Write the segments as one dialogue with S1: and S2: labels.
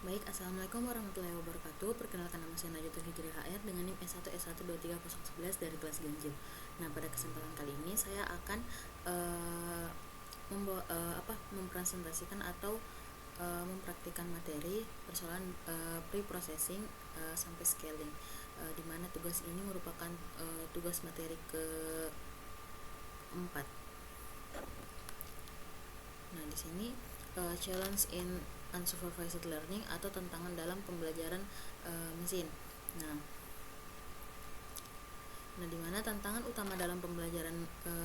S1: Baik, Assalamualaikum warahmatullahi wabarakatuh. Perkenalkan, nama saya Najatul Hijri HR dengan NIM S1S123011 dari kelas Ganjil. Nah, pada kesempatan kali ini saya akan mempresentasikan atau mempraktikkan materi persoalan pre-processing sampai scaling, di mana tugas ini merupakan tugas materi keempat. Nah, di sini challenge in unsupervised learning atau tantangan dalam pembelajaran mesin. Nah, di mana tantangan utama dalam pembelajaran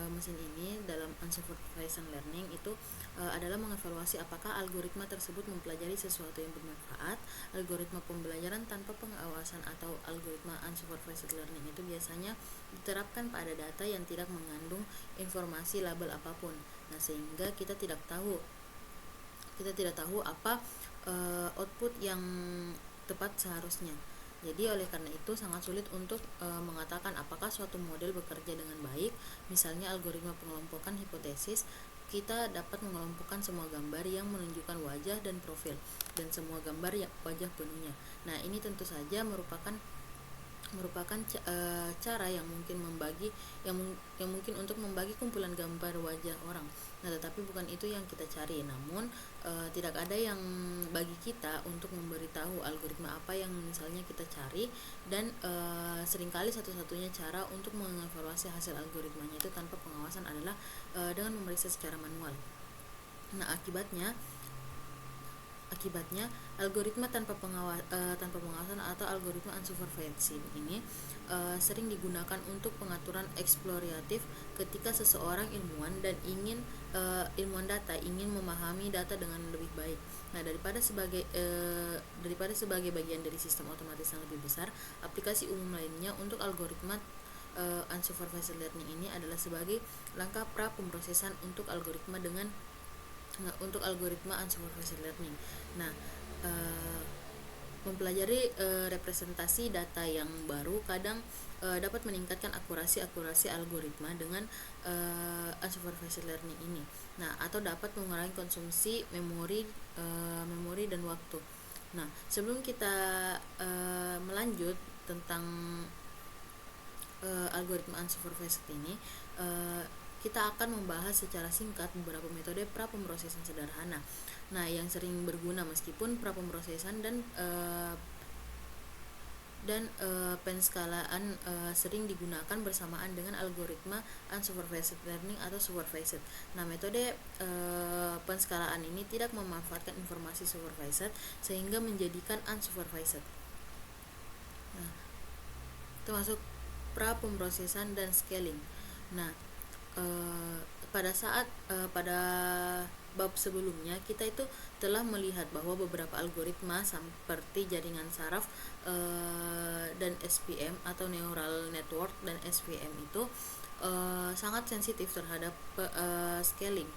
S1: mesin ini dalam unsupervised learning itu adalah mengevaluasi apakah algoritma tersebut mempelajari sesuatu yang bermanfaat. Algoritma pembelajaran tanpa pengawasan atau algoritma unsupervised learning itu biasanya diterapkan pada data yang tidak mengandung informasi label apapun. Nah, sehingga kita tidak tahu apa output yang tepat seharusnya. Jadi oleh karena itu sangat sulit untuk mengatakan apakah suatu model bekerja dengan baik. Misalnya algoritma pengelompokan hipotesis, kita dapat mengelompokkan semua gambar yang menunjukkan wajah dan profil dan semua gambar wajah penuhnya. Nah, ini tentu saja merupakan cara yang mungkin untuk membagi kumpulan gambar wajah orang. Nah, tetapi bukan itu yang kita cari. Namun tidak ada yang bagi kita untuk memberitahu algoritma apa yang misalnya kita cari, dan seringkali satu-satunya cara untuk mengevaluasi hasil algoritmanya itu tanpa pengawasan adalah dengan memeriksa secara manual. Nah, akibatnya algoritma tanpa pengawasan atau algoritma unsupervised ini sering digunakan untuk pengaturan eksploratif ketika seseorang ilmuwan data ingin memahami data dengan lebih baik. Nah, daripada sebagai bagian dari sistem otomatis yang lebih besar, aplikasi umum lainnya untuk algoritma unsupervised learning ini adalah sebagai langkah pra pemrosesan untuk algoritma unsupervised learning. Nah, mempelajari representasi data yang baru kadang dapat meningkatkan akurasi algoritma dengan unsupervised learning ini. Nah, atau dapat mengurangi konsumsi memori dan waktu. Nah, sebelum kita melanjut tentang algoritma unsupervised ini, kita akan membahas secara singkat beberapa metode pra pemrosesan sederhana. Nah, yang sering berguna meskipun pra pemrosesan dan penskalaan sering digunakan bersamaan dengan algoritma unsupervised learning atau supervised. Nah, metode penskalaan ini tidak memanfaatkan informasi supervised sehingga menjadikan unsupervised. Nah, termasuk pra pemrosesan dan scaling. Nah, pada bab sebelumnya kita itu telah melihat bahwa beberapa algoritma seperti jaringan saraf dan SVM atau neural network dan SVM itu sangat sensitif terhadap scaling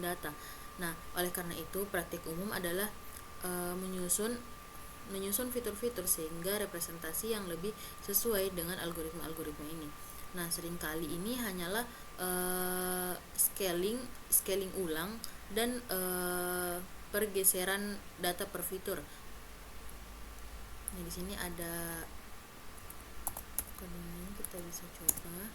S1: data. Nah, oleh karena itu praktik umum adalah menyusun fitur-fitur sehingga representasi yang lebih sesuai dengan algoritma ini. Nah, seringkali ini hanyalah scaling ulang dan pergeseran data per fitur. Nah, di sini ada kodenya, kita bisa coba.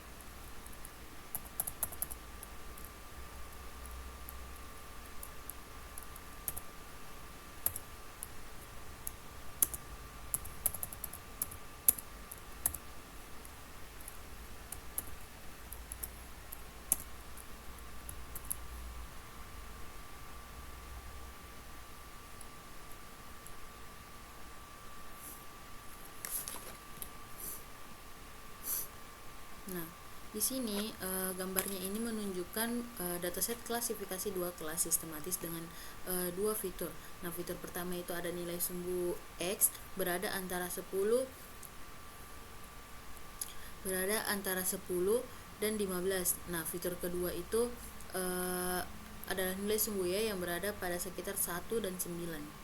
S1: Nah, di sini gambarnya ini menunjukkan dataset klasifikasi dua kelas sistematis dengan dua fitur. Nah, fitur pertama itu ada nilai sumbu X berada antara 10 dan 15. Nah, fitur kedua itu adalah nilai sumbu Y yang berada pada sekitar 1 dan 9.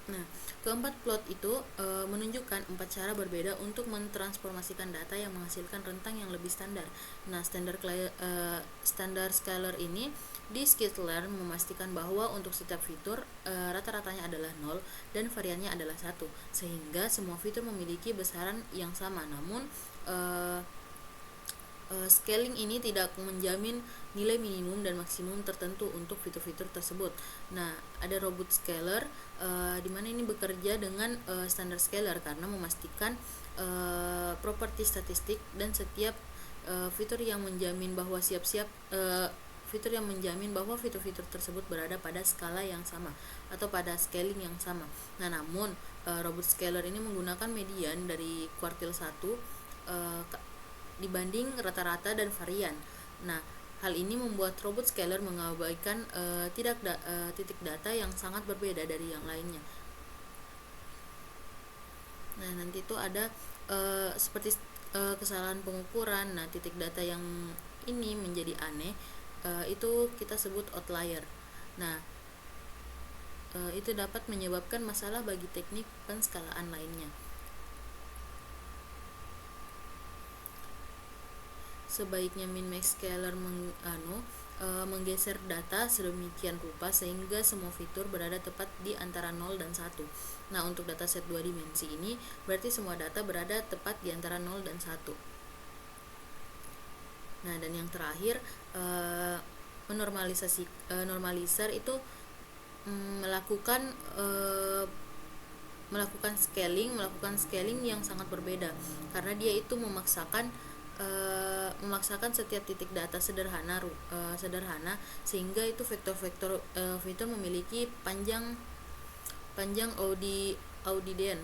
S1: Nah, Keempat plot itu menunjukkan 4 cara berbeda untuk mentransformasikan data yang menghasilkan rentang yang lebih standar. Nah, standar scalar ini di skitlearn memastikan bahwa untuk setiap fitur rata-ratanya adalah 0 dan variannya adalah 1, sehingga semua fitur memiliki besaran yang sama. Namun scaling ini tidak menjamin nilai minimum dan maksimum tertentu untuk fitur-fitur tersebut. Nah, ada robot scaler di mana ini bekerja dengan standar scalar karena memastikan properti statistik dan setiap fitur yang menjamin bahwa fitur-fitur tersebut berada pada skala yang sama atau pada scaling yang sama. Nah, namun robot scaler ini menggunakan median dari kuartil 1 dibanding rata-rata dan varian. Nah, hal ini membuat robot scaler mengabaikan titik data yang sangat berbeda dari yang lainnya. Nah, nanti itu ada seperti kesalahan pengukuran. Nah, titik data yang ini menjadi aneh, itu kita sebut outlier. Nah, itu dapat menyebabkan masalah bagi teknik penskalaan lainnya. Sebaiknya min-max scaler menggeser data sedemikian rupa sehingga semua fitur berada tepat di antara 0 dan 1. Nah, untuk dataset 2 dimensi ini berarti semua data berada tepat di antara 0 dan 1. Nah, dan yang terakhir, normalizer itu melakukan scaling yang sangat berbeda karena dia itu memaksakan setiap titik data sederhana sehingga itu vektor-vektor fitur memiliki panjang audiden.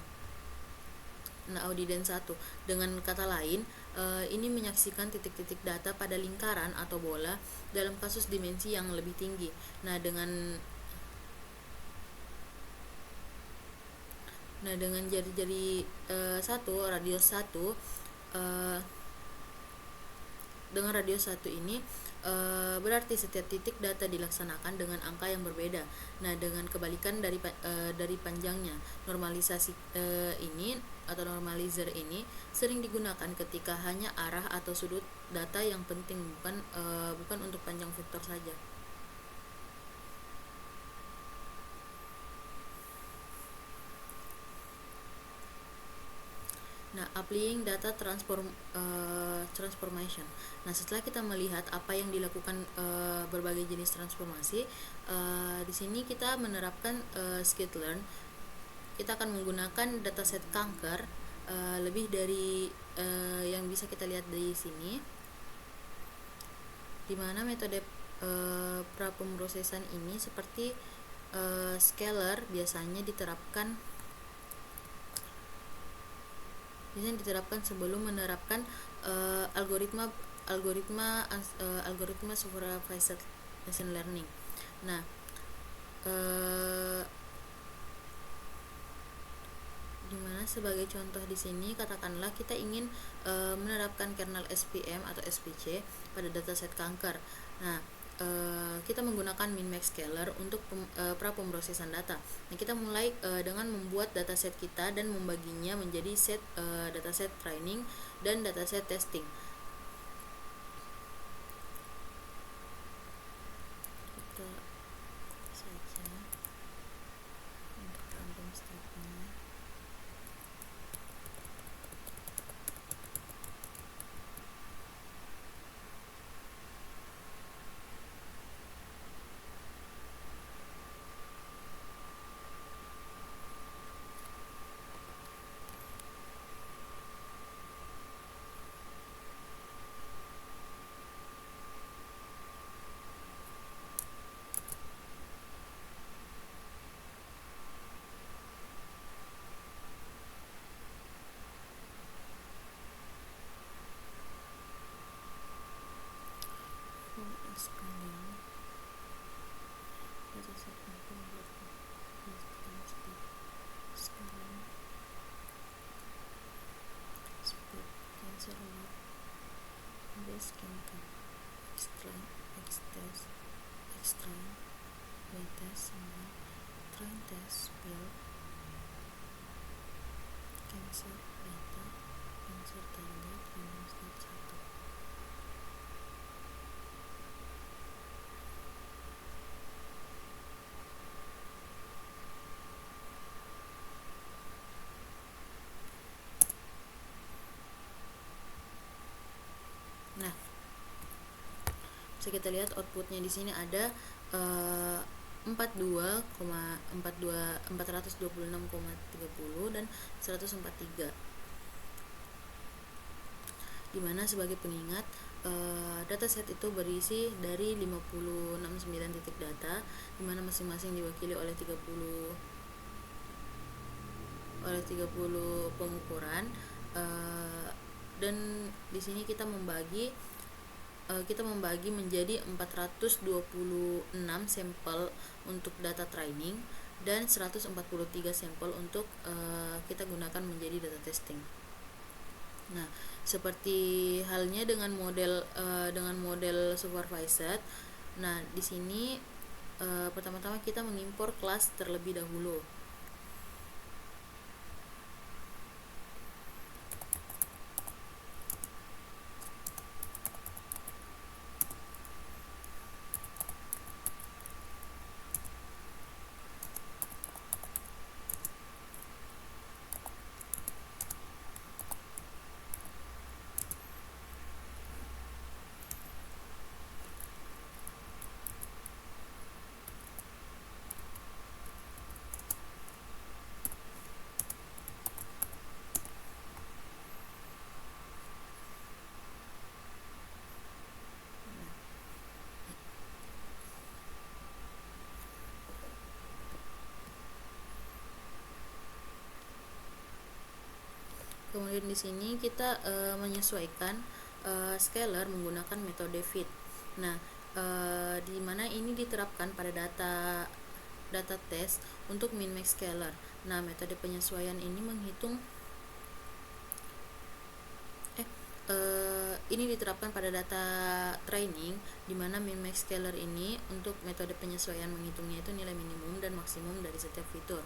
S1: Nah, audiden 1. Dengan kata lain, ini menyaksikan titik-titik data pada lingkaran atau bola dalam kasus dimensi yang lebih tinggi. Nah, dengan jari-jari radius 1 dengan radius 1 ini berarti setiap titik data dilaksanakan dengan angka yang berbeda. Nah, dengan kebalikan dari panjangnya. Normalisasi ini atau normalizer ini sering digunakan ketika hanya arah atau sudut data yang penting, bukan untuk panjang vektor saja. Nah, applying data transformation. Nah, setelah kita melihat apa yang dilakukan berbagai jenis transformasi, di sini kita menerapkan skitlearn. Kita akan menggunakan dataset kanker lebih dari yang bisa kita lihat di sini, di mana metode prapemrosesan ini seperti scalar biasanya diterapkan sebelum menerapkan algoritma supervised machine learning. Nah, dimana sebagai contoh di sini katakanlah kita ingin menerapkan kernel SPM atau SPC pada dataset kanker. Nah, kita menggunakan min-max scaler untuk prapemrosesan data. Nah, kita mulai dengan membuat dataset kita dan membaginya menjadi set dataset training dan dataset testing. Kita saja untuk random stepnya. Sekalian dataset sekalian speed cancel out base cancel extract y test sama train test build Cancel data, insert target, random start 1. Nah, bisa kita lihat outputnya di sini ada 426,30 dan 143, dimana sebagai pengingat dataset itu berisi dari 59 titik data, dimana masing-masing diwakili oleh 30 pengukuran, dan di sini kita membagi menjadi 426 sampel untuk data training dan 143 sampel untuk kita gunakan menjadi data testing. Nah, seperti halnya dengan model supervised. Nah, di sini pertama-tama kita mengimpor kelas terlebih dahulu. Kemudian di sini kita menyesuaikan scalar menggunakan metode fit. Nah, di mana ini diterapkan pada data tes untuk min max scalar. Nah, metode penyesuaian ini menghitung ini diterapkan pada data training, di mana min max scalar ini untuk metode penyesuaian menghitungnya itu nilai minimum dan maksimum dari setiap fitur.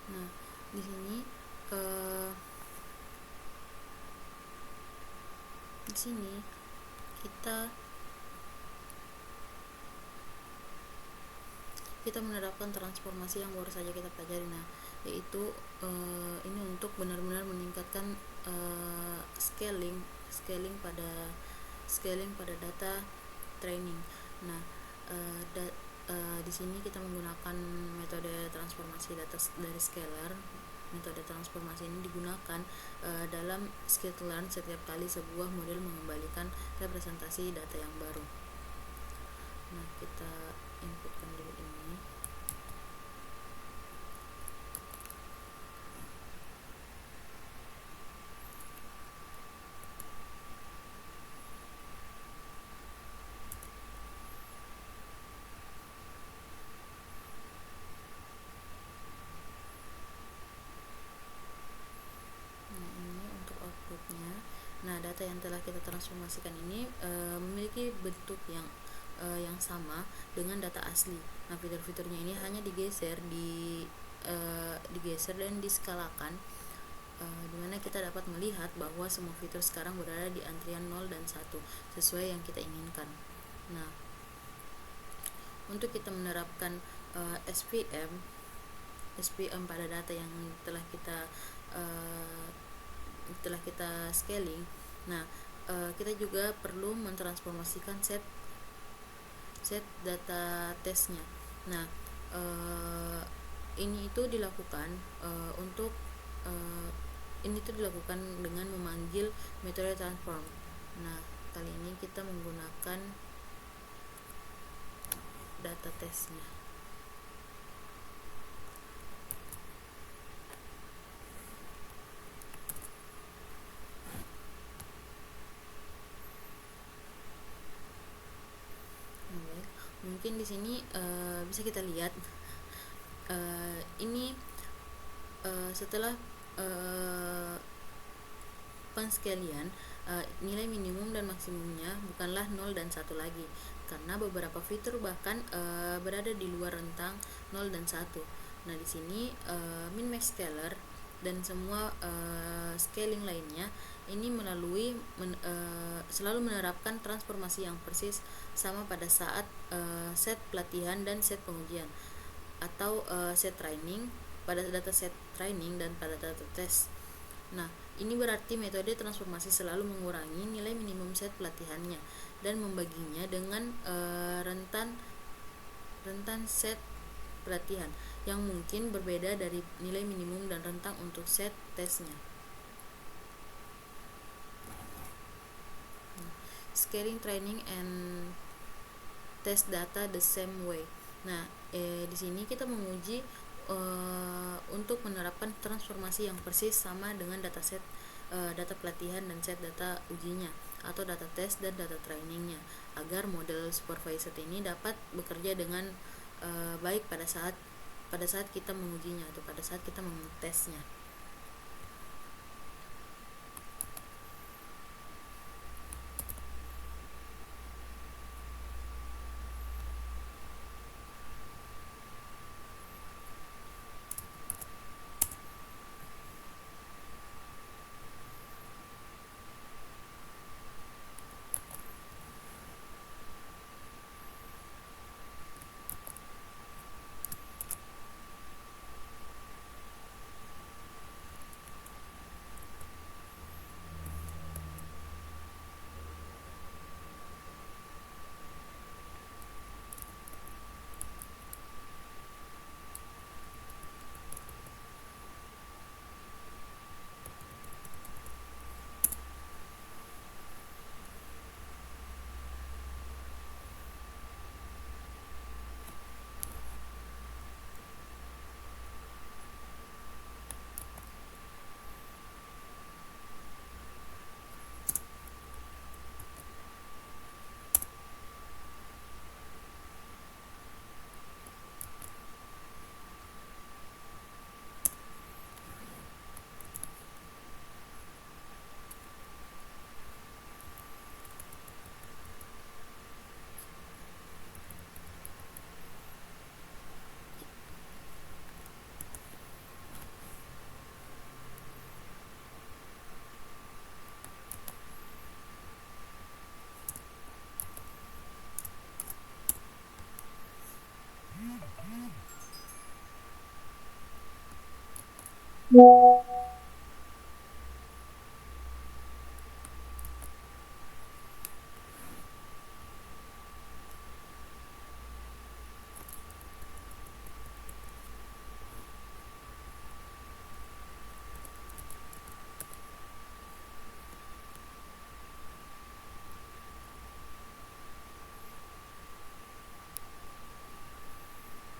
S1: Nah, di sini kita menerapkan transformasi yang baru saja kita pelajari. Nah, yaitu ini untuk benar-benar meningkatkan scaling pada data training. Nah, di sini kita menggunakan metode transformasi data dari scalar. Metode transformasi ini digunakan dalam sklearn setiap kali sebuah model mengembalikan representasi data yang baru. Nah, kita inputkan dulu ini. Nah, data yang telah kita transformasikan ini memiliki bentuk yang sama dengan data asli. Nah, fitur-fiturnya ini hanya digeser dan diskalakan, dimana kita dapat melihat bahwa semua fitur sekarang berada di antrian 0 dan 1 sesuai yang kita inginkan. Nah, untuk kita menerapkan SVM, pada data yang telah kita scaling. Nah, kita juga perlu mentransformasikan set data tesnya. Nah, ini itu dilakukan untuk ini itu dilakukan dengan memanggil metode transform. Nah, kali ini kita menggunakan data tesnya. Mungkin di sini bisa kita lihat ini setelah penskalian, nilai minimum dan maksimumnya bukanlah 0 dan 1 lagi, karena beberapa fitur bahkan berada di luar rentang 0 dan 1. Nah, di sini min max scaler dan semua scaling lainnya ini selalu menerapkan transformasi yang persis sama pada saat set pelatihan dan set pengujian, atau set training, pada data set training dan pada data test. Nah, ini berarti metode transformasi selalu mengurangi nilai minimum set pelatihannya dan membaginya dengan rentan set pelatihan yang mungkin berbeda dari nilai minimum dan rentang untuk set tesnya. Scaling training and test data the same way. Nah, di sini kita menguji untuk menerapkan transformasi yang persis sama dengan dataset data pelatihan dan set data ujinya, atau data test dan data trainingnya, agar model supervised ini dapat bekerja dengan baik pada saat kita mengujinya atau pada saat kita mengetesnya.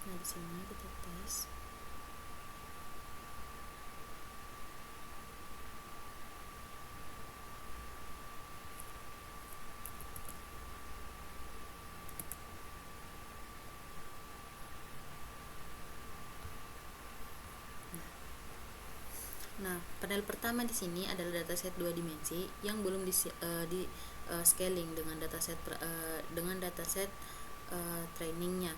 S1: Nah, di sini kita tes. Nah, panel pertama di sini adalah dataset 2 dimensi yang belum di scaling dengan dataset trainingnya.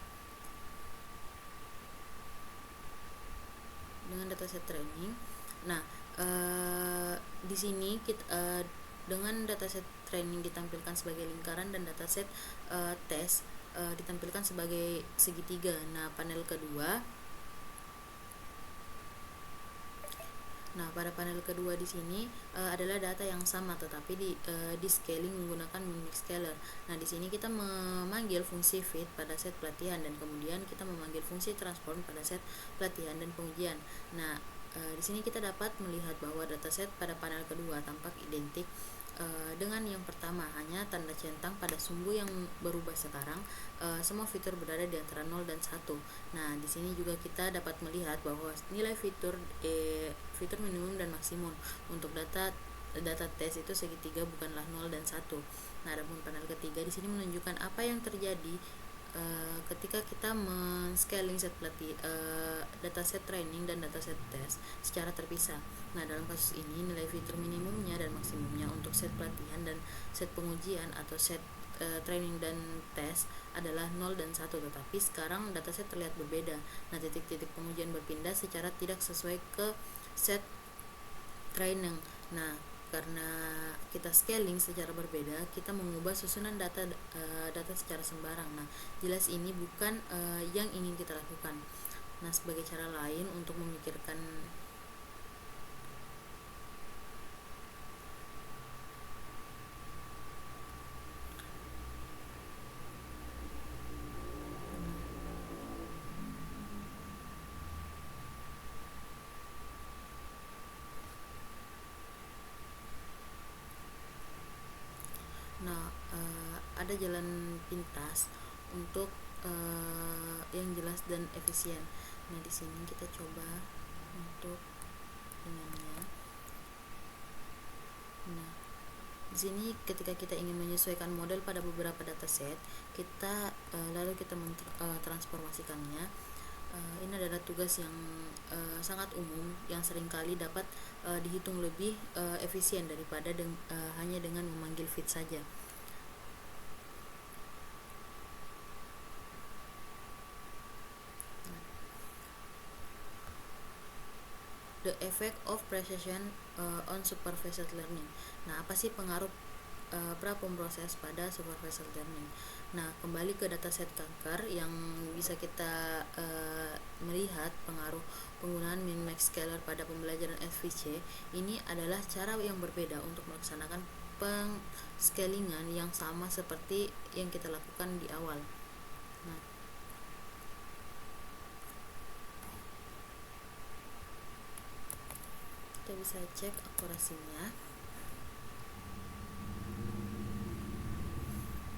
S1: Dengan dataset training. Nah, di sini kita dengan dataset training ditampilkan sebagai lingkaran dan dataset test ditampilkan sebagai segitiga. Nah, panel kedua Nah, pada panel kedua di sini adalah data yang sama tetapi di scaling menggunakan mix scaler. Nah, di sini kita memanggil fungsi fit pada set pelatihan dan kemudian kita memanggil fungsi transform pada set pelatihan dan pengujian. Nah, di sini kita dapat melihat bahwa dataset pada panel kedua tampak identik dengan yang pertama, hanya tanda centang pada sumbu yang berubah sekarang. Semua fitur berada di antara 0 dan 1. Nah, di sini juga kita dapat melihat bahwa nilai fitur minimum dan maksimum untuk data tes itu segitiga bukanlah 0 dan 1. Nah, adapun panel ketiga di sini menunjukkan apa yang terjadi ketika kita men-scaling dataset training dan dataset test secara terpisah. Nah, dalam kasus ini nilai fitur minimumnya dan maksimumnya untuk set pelatihan dan set pengujian atau set training dan test adalah 0 dan 1, tetapi sekarang dataset terlihat berbeda. Nah, titik-titik pengujian berpindah secara tidak sesuai ke set training. Nah, karena kita scaling secara berbeda, kita mengubah susunan data secara sembarang. Nah, jelas ini bukan yang ingin kita lakukan. Nah, sebagai cara lain untuk memikirkan ada jalan pintas untuk yang jelas dan efisien. Nah, di sini kita coba untuk dengannya. Nah, di sini ketika kita ingin menyesuaikan model pada beberapa dataset, kita lalu kita transformasikannya. Ini adalah tugas yang sangat umum yang seringkali dapat dihitung lebih efisien daripada hanya dengan memanggil fit saja. The effect of precision on supervised learning. Nah, apa sih pengaruh pra-pemproses pada supervised learning? Nah, kembali ke dataset kanker yang bisa kita melihat pengaruh penggunaan min-max scaler pada pembelajaran SVC. Ini adalah cara yang berbeda untuk melaksanakan peng-scalingan yang sama seperti yang kita lakukan di awal. Nah, kita bisa cek akurasinya.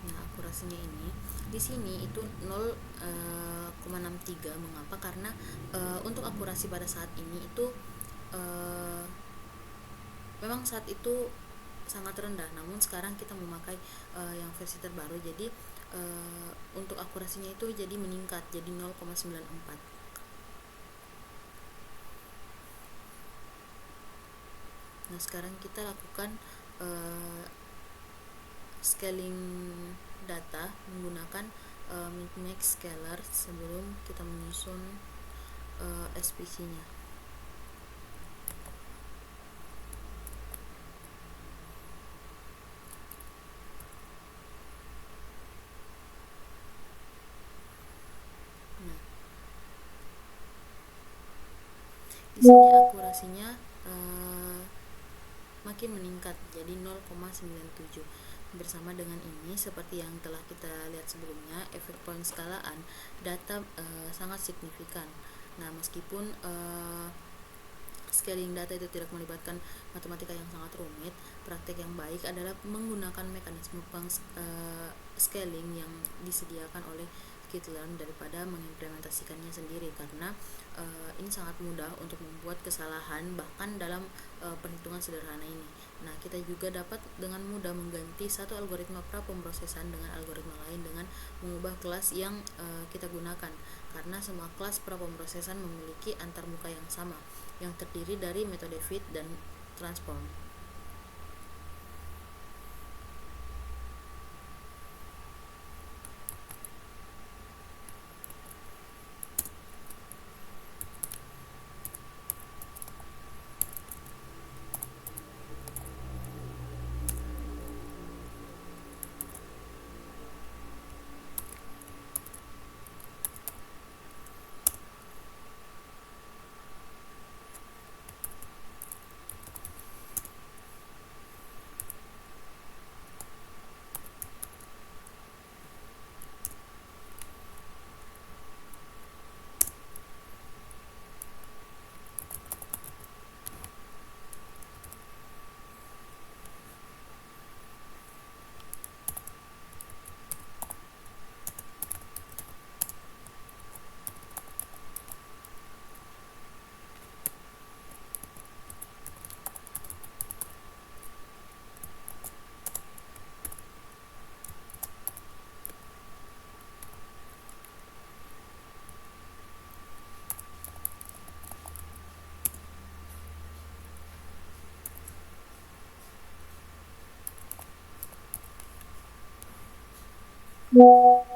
S1: Nah, akurasinya ini di sini itu 0,63. Mengapa? Karena untuk akurasi pada saat ini itu memang saat itu sangat rendah, namun sekarang kita memakai yang versi terbaru, jadi untuk akurasinya itu jadi meningkat jadi 0,94. Nah, sekarang kita lakukan scaling data menggunakan min-max scaler sebelum kita menyusun SPC-nya. Nah, di sini akurasinya makin meningkat jadi 0,97. Bersama dengan ini, seperti yang telah kita lihat sebelumnya, efek poin skalaan data sangat signifikan. Nah, meskipun scaling data itu tidak melibatkan matematika yang sangat rumit, praktek yang baik adalah menggunakan mekanisme scaling yang disediakan oleh Scikit-learn daripada mengimplementasikannya sendiri, karena ini sangat mudah untuk membuat kesalahan bahkan dalam perhitungan sederhana ini. Nah, kita juga dapat dengan mudah mengganti satu algoritma pra-pemrosesan dengan algoritma lain dengan mengubah kelas yang kita gunakan, karena semua kelas pra-pemrosesan memiliki antarmuka yang sama yang terdiri dari metode fit dan transform. Down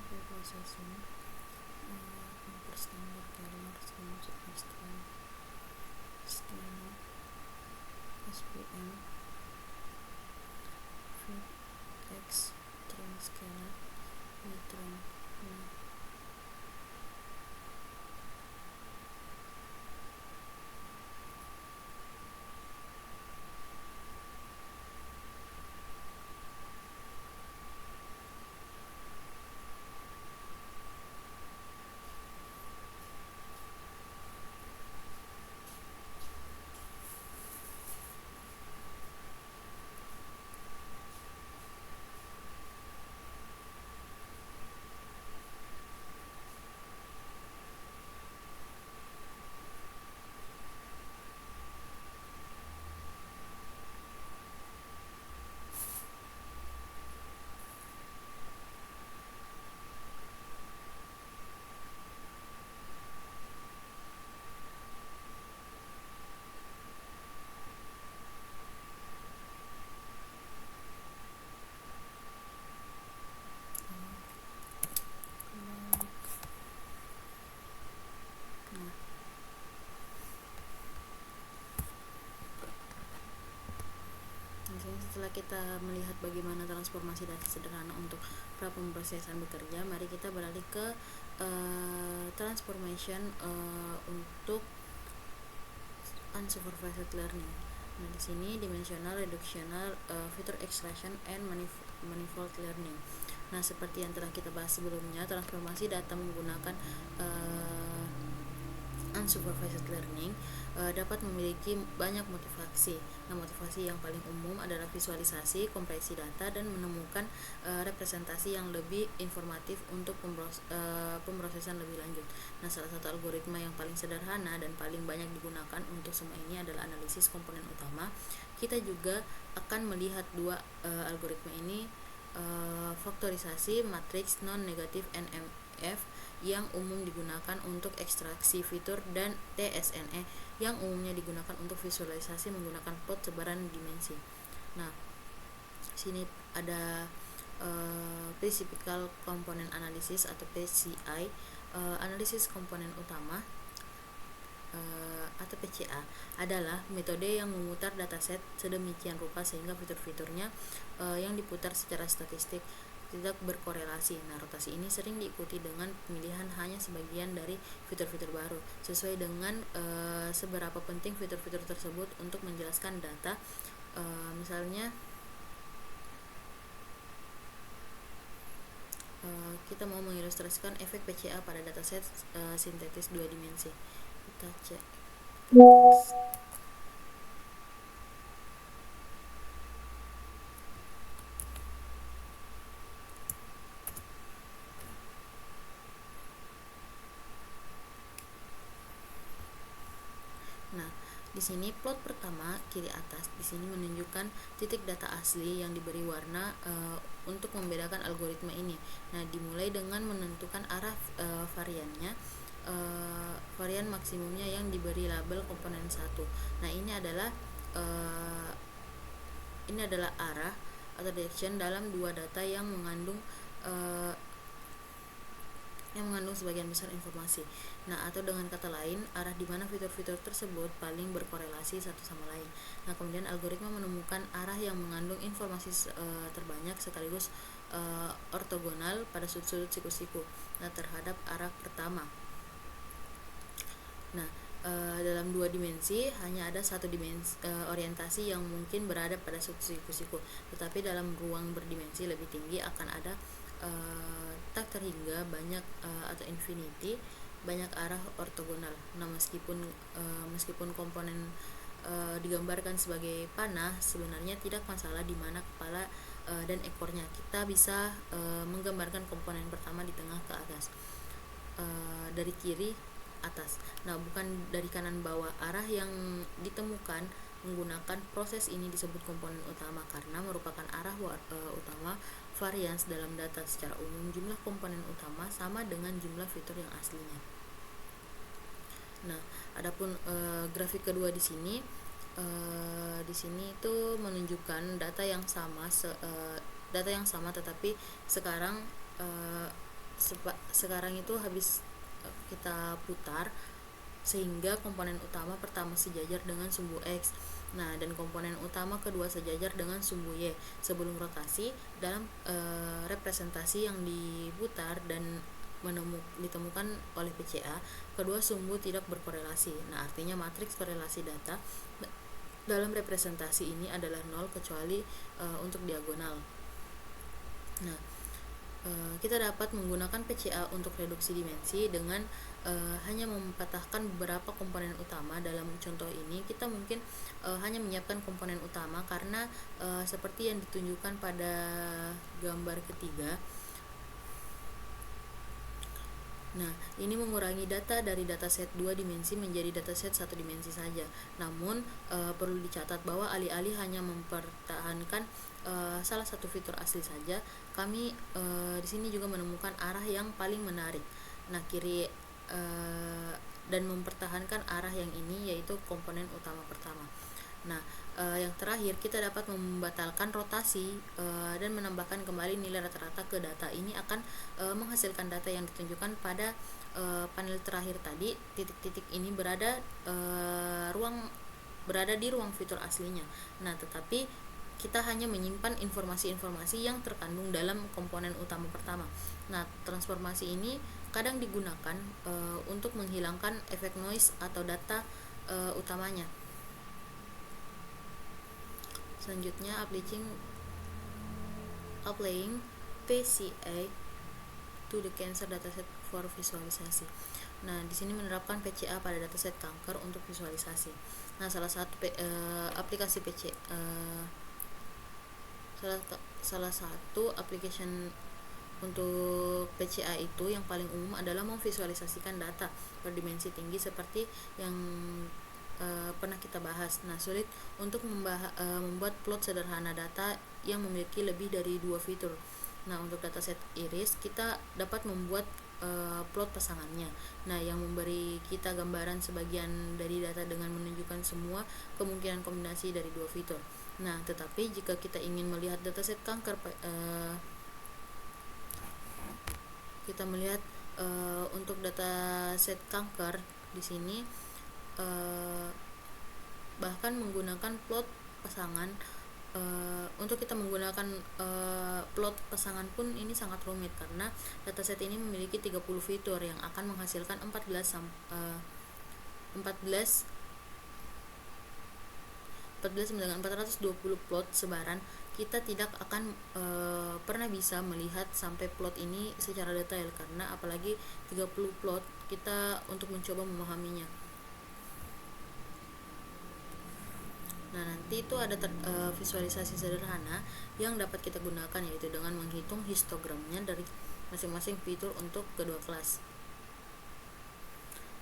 S1: preprocessing, understand Keller, scanner, SPM, X, train scanner, train. Setelah kita melihat bagaimana transformasi data sederhana untuk pra-pemrosesan bekerja, mari kita beralih ke transformation untuk unsupervised learning. Nah, di sini dimensional, reductional, feature extraction, and manifold learning. Nah, seperti yang telah kita bahas sebelumnya, transformasi data menggunakan unsupervised learning dapat memiliki banyak motivasi. Nah, motivasi yang paling umum adalah visualisasi, kompresi data, dan menemukan representasi yang lebih informatif untuk pemrosesan lebih lanjut. Nah, salah satu algoritma yang paling sederhana dan paling banyak digunakan untuk semua ini adalah analisis komponen utama. Kita juga akan melihat dua algoritma ini, faktorisasi matriks non-negatif NMF yang umum digunakan untuk ekstraksi fitur, dan TSNE yang umumnya digunakan untuk visualisasi menggunakan plot sebaran dimensi. Nah, sini ada Principal Component Analysis atau PCI, analisis komponen utama atau PCA adalah metode yang memutar dataset sedemikian rupa sehingga fitur-fiturnya yang diputar secara statistik tidak berkorelasi. Nah, rotasi ini sering diikuti dengan pemilihan hanya sebagian dari fitur-fitur baru sesuai dengan seberapa penting fitur-fitur tersebut untuk menjelaskan data. Misalnya kita mau mengilustrasikan efek PCA pada dataset sintetis 2 dimensi. Kita cek. Nah, di sini plot pertama kiri atas di sini menunjukkan titik data asli yang diberi warna untuk membedakan algoritma ini. Nah, dimulai dengan menentukan arah variannya, varian maksimumnya yang diberi label komponen 1. Nah, ini adalah arah atau direction dalam dua data yang mengandung sebagian besar informasi. Nah, atau dengan kata lain, arah di mana fitur-fitur tersebut paling berkorelasi satu sama lain. Nah, kemudian algoritma menemukan arah yang mengandung informasi terbanyak sekaligus ortogonal pada sudut-sudut siku-siku terhadap arah pertama. Nah, dalam dua dimensi hanya ada satu dimensi orientasi yang mungkin berada pada siku-siku, tetapi dalam ruang berdimensi lebih tinggi akan ada tak terhingga banyak atau infinity banyak arah ortogonal. Nah, meskipun komponen digambarkan sebagai panah, sebenarnya tidak masalah di mana kepala dan ekornya. Kita bisa menggambarkan komponen pertama di tengah ke atas, dari kiri atas. Nah, bukan dari kanan bawah. Arah yang ditemukan menggunakan proses ini disebut komponen utama karena merupakan arah utama varians dalam data. Secara umum, jumlah komponen utama sama dengan jumlah fitur yang aslinya. Nah, adapun grafik kedua di sini itu menunjukkan data yang sama tetapi sekarang itu habis kita putar sehingga komponen utama pertama sejajar dengan sumbu X. Nah, dan komponen utama kedua sejajar dengan sumbu Y. Sebelum rotasi, dalam representasi yang diputar dan ditemukan oleh PCA, kedua sumbu tidak berkorelasi. Nah, artinya matriks korelasi data dalam representasi ini adalah 0 kecuali untuk diagonal. Nah, kita dapat menggunakan PCA untuk reduksi dimensi dengan hanya mempatahkan beberapa komponen utama. Dalam contoh ini kita mungkin hanya menyiapkan komponen utama karena seperti yang ditunjukkan pada gambar ketiga. Nah, ini mengurangi data dari dataset 2 dimensi menjadi dataset 1 dimensi saja. Namun, perlu dicatat bahwa alih-alih hanya mempertahankan salah satu fitur asli saja, kami di sini juga menemukan arah yang paling menarik. Nah, kiri dan mempertahankan arah yang ini, yaitu komponen utama pertama. Nah, yang terakhir kita dapat membatalkan rotasi dan menambahkan kembali nilai rata-rata ke data. Ini akan menghasilkan data yang ditunjukkan pada panel terakhir tadi. Titik-titik ini berada di ruang fitur aslinya. Nah, tetapi kita hanya menyimpan informasi-informasi yang terkandung dalam komponen utama pertama. Nah, transformasi ini kadang digunakan untuk menghilangkan efek noise atau data utamanya. Selanjutnya, applying PCA to the cancer dataset for visualisasi. Nah, di sini menerapkan PCA pada dataset kanker untuk visualisasi. Nah, salah satu aplikasi salah satu application untuk PCA itu yang paling umum adalah memvisualisasikan data berdimensi tinggi seperti yang pernah kita bahas. Nah, sulit untuk membuat plot sederhana data yang memiliki lebih dari 2 fitur. Nah, untuk dataset iris kita dapat membuat plot pasangannya. Nah, yang memberi kita gambaran sebagian dari data dengan menunjukkan semua kemungkinan kombinasi dari 2 fitur. Nah, tetapi jika kita ingin melihat dataset kanker, kita melihat untuk dataset kanker di sini bahkan menggunakan plot pasangan. Untuk kita menggunakan plot pasangan pun ini sangat rumit karena dataset ini memiliki 30 fitur yang akan menghasilkan 14 dengan 420 plot sebaran. Kita tidak akan pernah bisa melihat sampai plot ini secara detail karena apalagi 30 plot kita untuk mencoba memahaminya. Nah, nanti itu ada visualisasi sederhana yang dapat kita gunakan, yaitu dengan menghitung histogramnya dari masing-masing fitur untuk kedua kelas.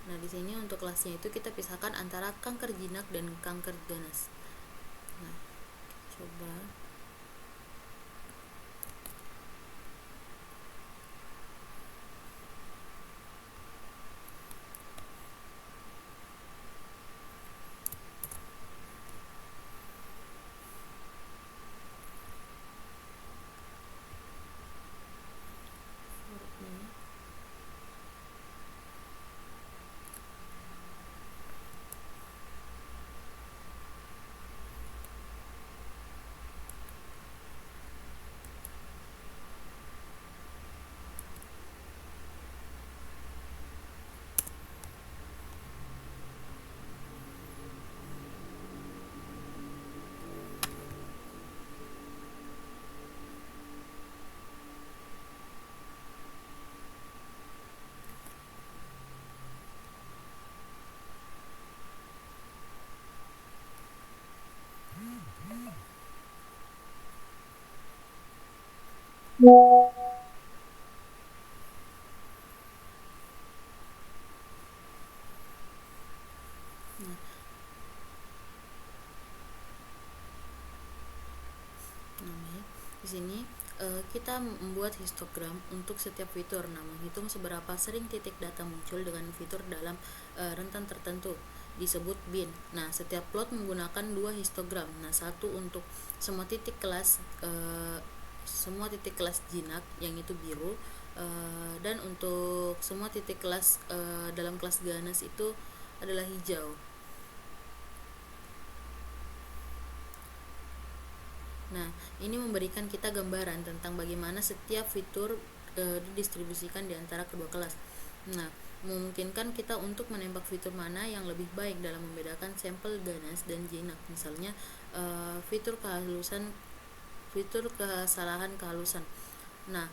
S1: Nah, di sini untuk kelasnya itu kita pisahkan antara kanker jinak dan kanker ganas. Nah, coba Nah, namanya di sini kita membuat histogram untuk setiap fitur. Nah, menghitung seberapa sering titik data muncul dengan fitur dalam rentan tertentu disebut bin. Nah, setiap plot menggunakan dua histogram. Nah, satu untuk semua titik kelas jinak yang itu biru, dan untuk semua titik kelas dalam kelas ganas itu adalah hijau. Nah, ini memberikan kita gambaran tentang bagaimana setiap fitur didistribusikan di antara kedua kelas. Nah, memungkinkan kita untuk menembak fitur mana yang lebih baik dalam membedakan sampel ganas dan jinak. Misalnya fitur kesalahan kehalusan. Nah,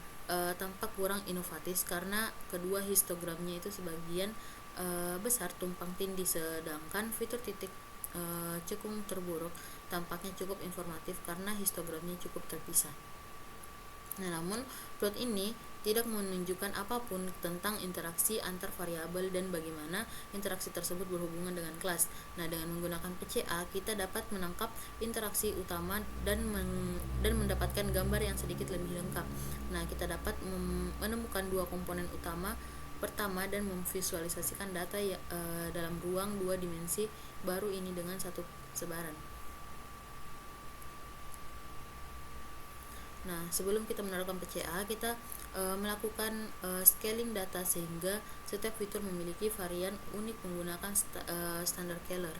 S1: tampak kurang inovatif karena kedua histogramnya itu sebagian besar tumpang tindih, sedangkan fitur titik cekung terburuk tampaknya cukup informatif karena histogramnya cukup terpisah. Nah, namun plot ini tidak menunjukkan apapun tentang interaksi antar variabel dan bagaimana interaksi tersebut berhubungan dengan kelas. Nah, dengan menggunakan PCA kita dapat menangkap interaksi utama dan mendapatkan gambar yang sedikit lebih lengkap. Nah, kita dapat menemukan dua komponen utama pertama dan memvisualisasikan data dalam ruang dua dimensi baru ini dengan satu sebaran. Nah, sebelum kita menerapkan PCA, kita melakukan scaling data sehingga setiap fitur memiliki varian unik menggunakan standar Keller.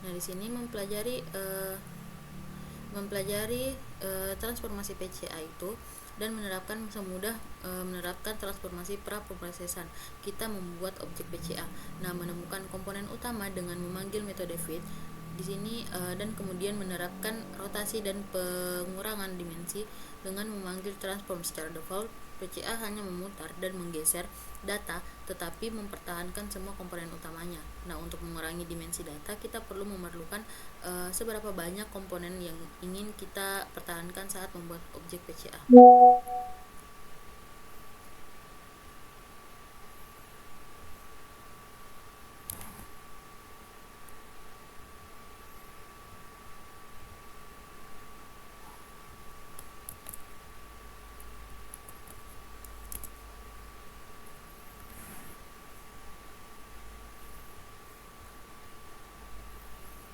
S1: Nah, di sini mempelajari transformasi PCA itu dan menerapkan transformasi praprosesan. Kita membuat objek PCA. Nah, menemukan komponen utama dengan memanggil metode fit di sini dan kemudian menerapkan rotasi dan pengurangan dimensi dengan memanggil transform. Secara default PCA hanya memutar dan menggeser data tetapi mempertahankan semua komponen utamanya. Nah, untuk mengurangi dimensi data kita perlu memerlukan seberapa banyak komponen yang ingin kita pertahankan saat membuat objek PCA.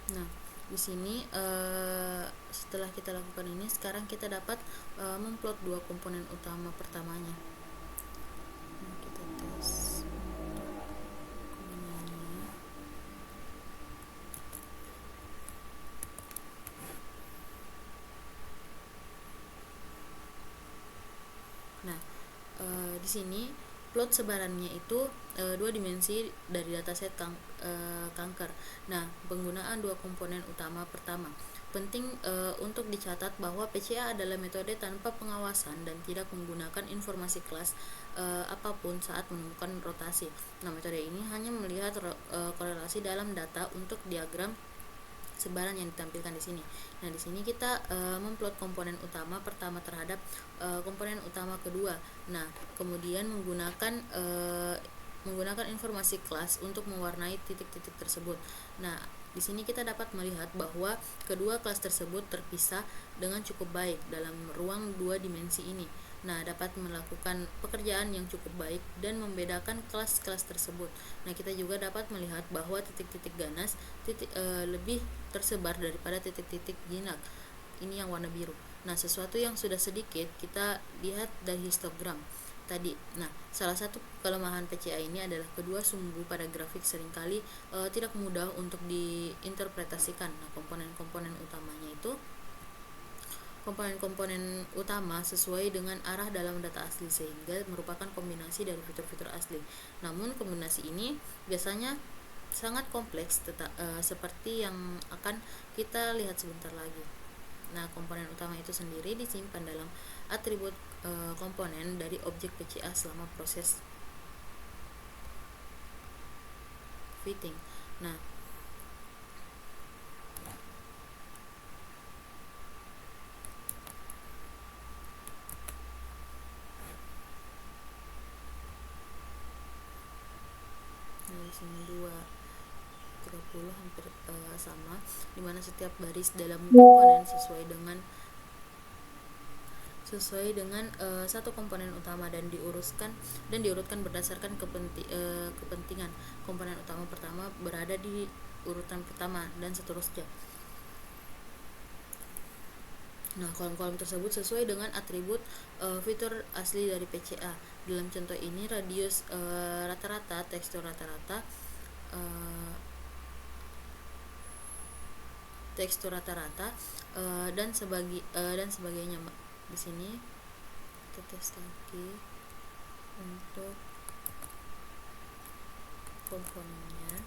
S1: Nah, di sini setelah kita lakukan ini, sekarang kita dapat memplot dua komponen utama pertamanya. Nah, kita tes komponennya. Nah, di sini plot sebarannya itu dua dimensi dari dataset kanker. Nah, penggunaan dua komponen utama pertama penting untuk dicatat bahwa PCA adalah metode tanpa pengawasan dan tidak menggunakan informasi kelas apapun saat menemukan rotasi. Nah, metode ini hanya melihat korelasi dalam data untuk diagram sebaran yang ditampilkan di sini. Nah, di sini kita memplot komponen utama pertama terhadap komponen utama kedua. Nah, kemudian menggunakan informasi kelas untuk mewarnai titik-titik tersebut. Nah, di sini kita dapat melihat bahwa kedua kelas tersebut terpisah dengan cukup baik dalam ruang dua dimensi ini. Nah, dapat melakukan pekerjaan yang cukup baik dan membedakan kelas-kelas tersebut. Nah, kita juga dapat melihat bahwa titik-titik ganas lebih tersebar daripada titik-titik jinak. Ini yang warna biru. Nah, sesuatu yang sudah sedikit kita lihat dari histogram tadi. Nah, salah satu kelemahan PCA ini adalah kedua sumbu pada grafik seringkali tidak mudah untuk diinterpretasikan. Nah, komponen-komponen utama sesuai dengan arah dalam data asli sehingga merupakan kombinasi dari fitur-fitur asli. Namun kombinasi ini biasanya sangat kompleks seperti yang akan kita lihat sebentar lagi. Nah, komponen utama itu sendiri disimpan dalam atribut komponen dari objek PCA selama proses fitting. Nah, di sini 230 hampir sama, dimana setiap baris dalam komponen sesuai dengan satu komponen utama dan diurutkan berdasarkan kepentingan. Komponen utama pertama berada di urutan pertama dan seterusnya. Nah, kolom-kolom tersebut sesuai dengan atribut fitur asli dari PCA. Dalam contoh ini radius rata-rata, tekstur rata-rata, dan sebagainya. Di sini kita tes lagi untuk komponennya.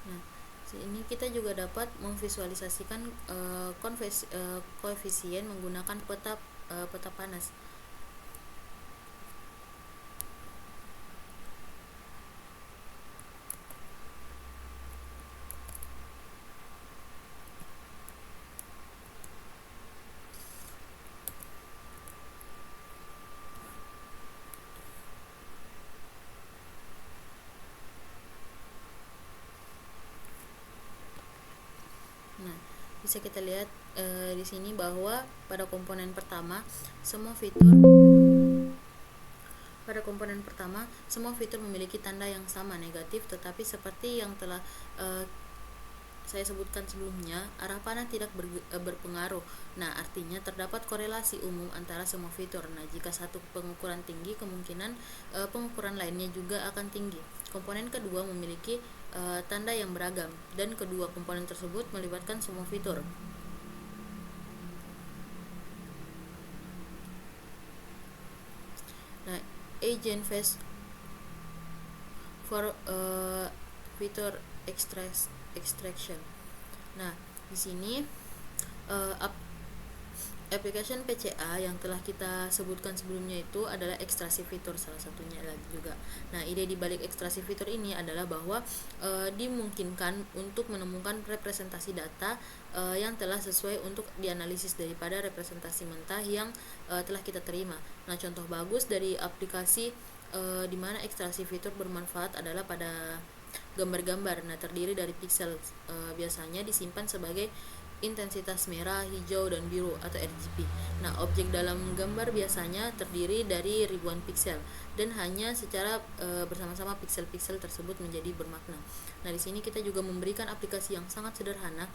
S1: Nah, ini kita juga dapat memvisualisasikan koefisien menggunakan peta panas. Nah, bisa kita lihat di sini bahwa pada komponen pertama semua fitur memiliki tanda yang sama negatif, tetapi seperti yang telah saya sebutkan sebelumnya, arah panah tidak berpengaruh. Nah, artinya terdapat korelasi umum antara semua fitur. Nah, jika satu pengukuran tinggi, kemungkinan pengukuran lainnya juga akan tinggi. Komponen kedua memiliki tanda yang beragam, dan kedua komponen tersebut melibatkan semua fitur. Nah, agent phase for fitur extraction. Nah, di sini application PCA yang telah kita sebutkan sebelumnya itu adalah ekstraksi fitur, salah satunya lagi juga. Nah, ide di balik ekstraksi fitur ini adalah bahwa dimungkinkan untuk menemukan representasi data yang telah sesuai untuk dianalisis daripada representasi mentah yang telah kita terima. Nah, contoh bagus dari aplikasi di mana ekstraksi fitur bermanfaat adalah pada gambar-gambar. Nah, terdiri dari piksel, biasanya disimpan sebagai intensitas merah, hijau, dan biru atau RGB. Nah, objek dalam gambar biasanya terdiri dari ribuan piksel dan hanya secara bersama-sama piksel-piksel tersebut menjadi bermakna. Nah, di sini kita juga memberikan aplikasi yang sangat sederhana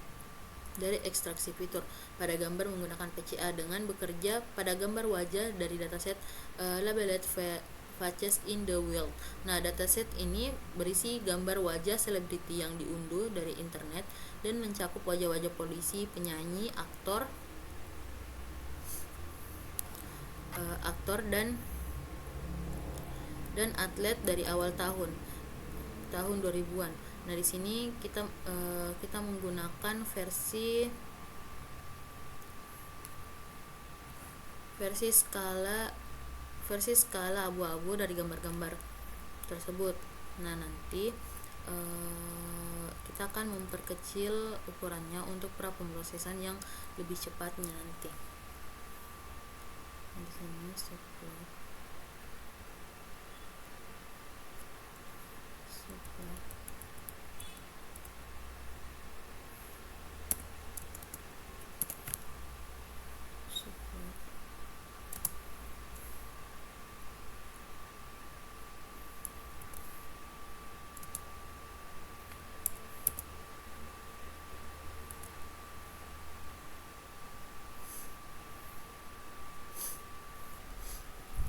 S1: dari ekstraksi fitur pada gambar menggunakan PCA dengan bekerja pada gambar wajah dari dataset labeled Faces in the Wild. Nah, dataset ini berisi gambar wajah selebriti yang diunduh dari internet dan mencakup wajah-wajah polisi, penyanyi, aktor dan atlet dari awal tahun 2000-an. Nah, di sini kita menggunakan versi skala abu-abu dari gambar-gambar tersebut. Nah, nanti kita akan memperkecil ukurannya untuk pra pemrosesan yang lebih cepatnya nanti. Di sini subplot.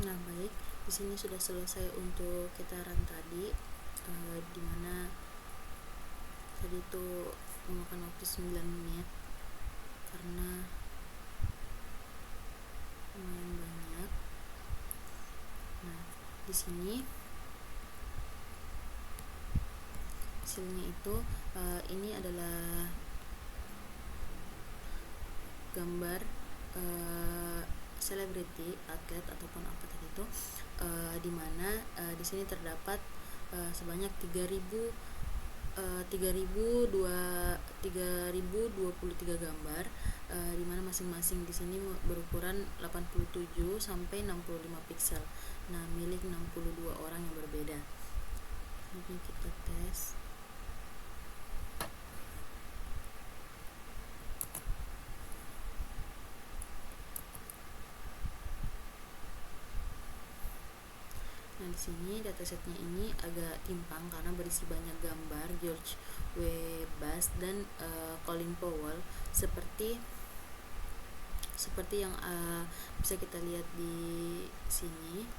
S1: Nah, baik, di sini sudah selesai untuk kitaran tadi, dimana tadi itu memakan waktu 9 menit karena lumayan banyak. Nah, di sini hasilnya itu ini adalah gambar selebriti, atlet ataupun apa tadi itu, di mana di sini terdapat sebanyak 3023 gambar, di mana masing-masing di sini berukuran 87 sampai 65 piksel. Nah, milik 62 orang yang berbeda. Ini kita tes. Nah, di sini datasetnya ini agak timpang karena berisi banyak gambar George W. Bass dan Colin Powell, seperti yang bisa kita lihat di sini.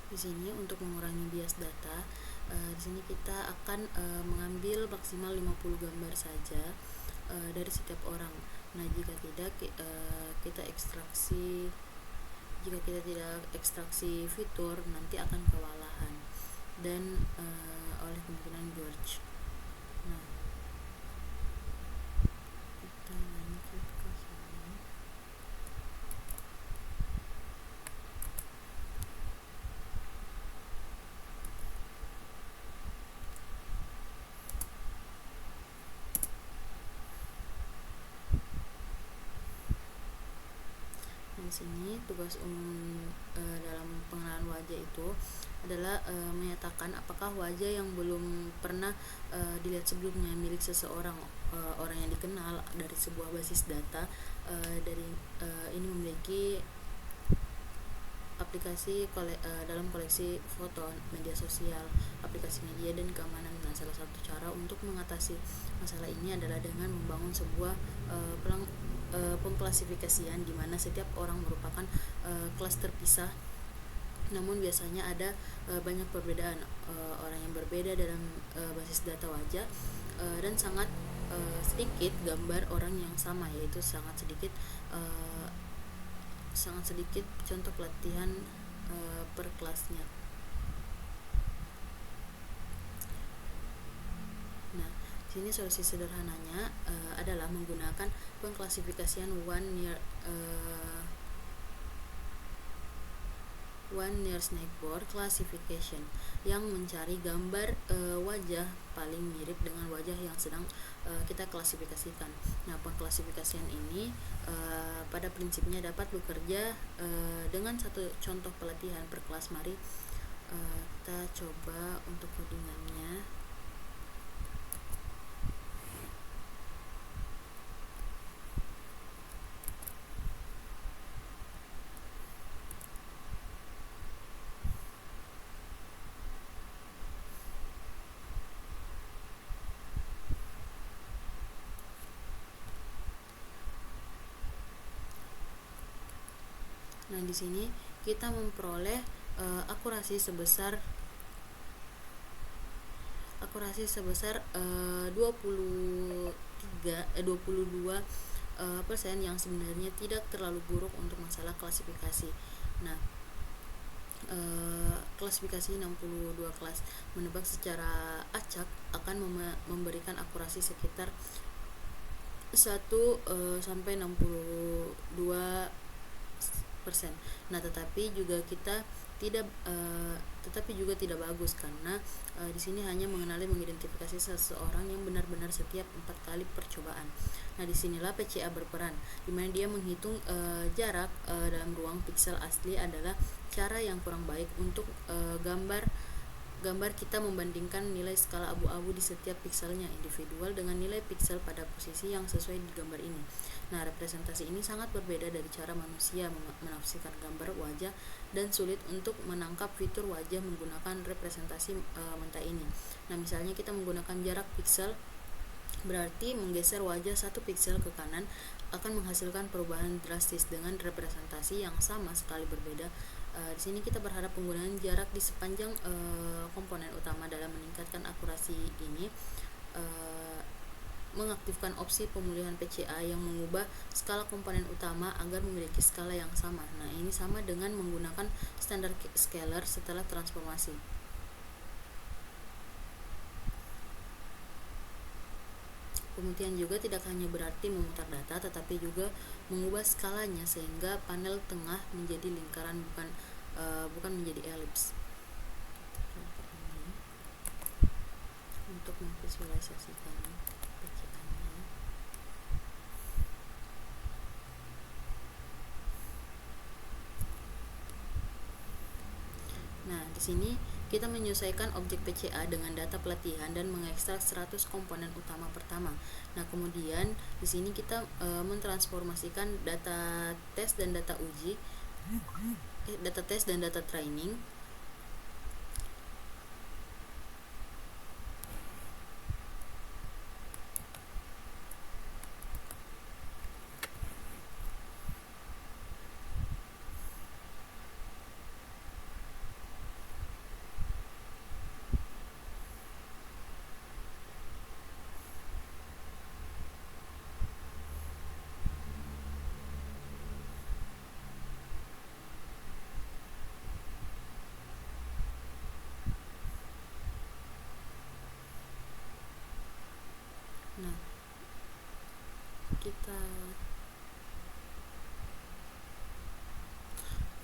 S1: Di sini untuk mengurangi bias data, di sini kita akan mengambil maksimal 50 gambar saja dari setiap orang. Nah, jika tidak tidak ekstraksi fitur, nanti akan kewalahan dan oleh kemungkinan George. Nah, kita lanjut ke sini. Di sini tugas umum dalam pengenalan wajah itu adalah menyatakan apakah wajah yang belum pernah dilihat sebelumnya milik seseorang, orang yang dikenal dari sebuah basis data ini memiliki aplikasi dalam koleksi foto, media sosial, aplikasi media, dan keamanan. Nah, salah satu cara untuk mengatasi masalah ini adalah dengan membangun sebuah pengklasifikasian di mana setiap orang merupakan kelas terpisah, namun biasanya ada banyak perbedaan orang yang berbeda dalam basis data wajah, dan sangat sedikit gambar orang yang sama, yaitu sangat sedikit contoh pelatihan per kelasnya. Nah, sini solusi sederhananya adalah menggunakan pengklasifikasian one near snakeboard classification yang mencari gambar wajah paling mirip dengan wajah yang sedang kita klasifikasikan. Nah, pengklasifikasian ini pada prinsipnya dapat bekerja dengan satu contoh pelatihan per kelas. Mari kita coba untuk codingannya. Nah, di sini kita memperoleh akurasi sebesar 22% yang sebenarnya tidak terlalu buruk untuk masalah klasifikasi. Nah, klasifikasi 62 kelas menebak secara acak akan memberikan akurasi sekitar 1 sampai 62% 100%. Nah, tetapi juga tidak bagus karena di sini hanya mengenali mengidentifikasi seseorang yang benar-benar setiap 4 kali percobaan. Nah, disinilah PCA berperan, di mana dia menghitung jarak dalam ruang piksel asli adalah cara yang kurang baik untuk gambar kita membandingkan nilai skala abu-abu di setiap pikselnya individual dengan nilai piksel pada posisi yang sesuai di gambar ini. Nah, representasi ini sangat berbeda dari cara manusia menafsirkan gambar wajah dan sulit untuk menangkap fitur wajah menggunakan representasi mentah ini. Nah, misalnya kita menggunakan jarak piksel, berarti menggeser wajah 1 piksel ke kanan akan menghasilkan perubahan drastis. Dengan representasi yang sama sekali berbeda, di sini kita berharap penggunaan jarak di sepanjang komponen utama dalam meningkatkan akurasi ini mengaktifkan opsi pemulihan PCA yang mengubah skala komponen utama agar memiliki skala yang sama. Nah, ini sama dengan menggunakan standar scalar setelah transformasi. Pemutihan juga tidak hanya berarti memutar data, tetapi juga mengubah skalanya sehingga panel tengah menjadi lingkaran, bukan menjadi elips. Untuk memvisualisasikan PCA-nya. Nah, di sini kita menyesuaikan objek PCA dengan data pelatihan dan mengekstrak 100 komponen utama pertama. Nah, kemudian di sini kita mentransformasikan data tes dan data uji, data tes dan data training.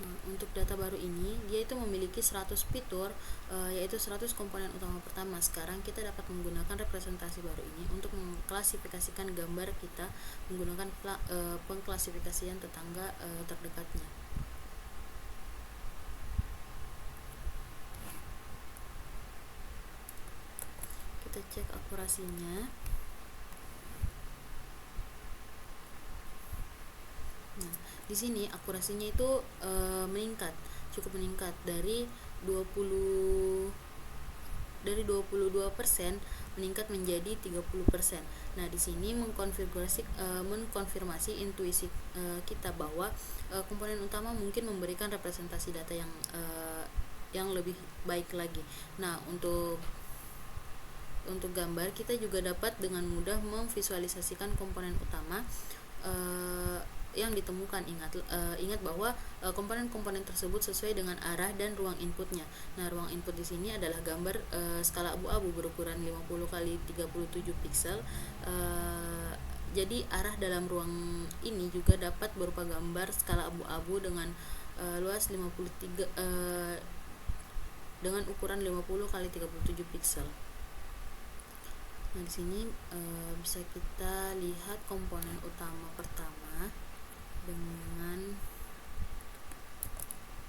S1: Nah, untuk data baru ini dia itu memiliki 100 fitur, yaitu 100 komponen utama pertama. Sekarang kita dapat menggunakan representasi baru ini untuk mengklasifikasikan gambar kita menggunakan pengklasifikasian tetangga terdekatnya. Kita cek akurasinya. Nah, di sini akurasinya itu cukup meningkat dari 22% meningkat menjadi 30%. Nah, di sini mengkonfirmasi intuisi kita bahwa komponen utama mungkin memberikan representasi data yang lebih baik lagi. Nah, untuk gambar kita juga dapat dengan mudah memvisualisasikan komponen utama yang ditemukan. Ingat bahwa komponen-komponen tersebut sesuai dengan arah dan ruang inputnya. Nah, ruang input di sini adalah gambar skala abu-abu berukuran 50 kali 37 piksel. Jadi arah dalam ruang ini juga dapat berupa gambar skala abu-abu dengan luas 53 dengan ukuran 50 kali 37 piksel. Nah, di sini bisa kita lihat komponen utama pertama dengan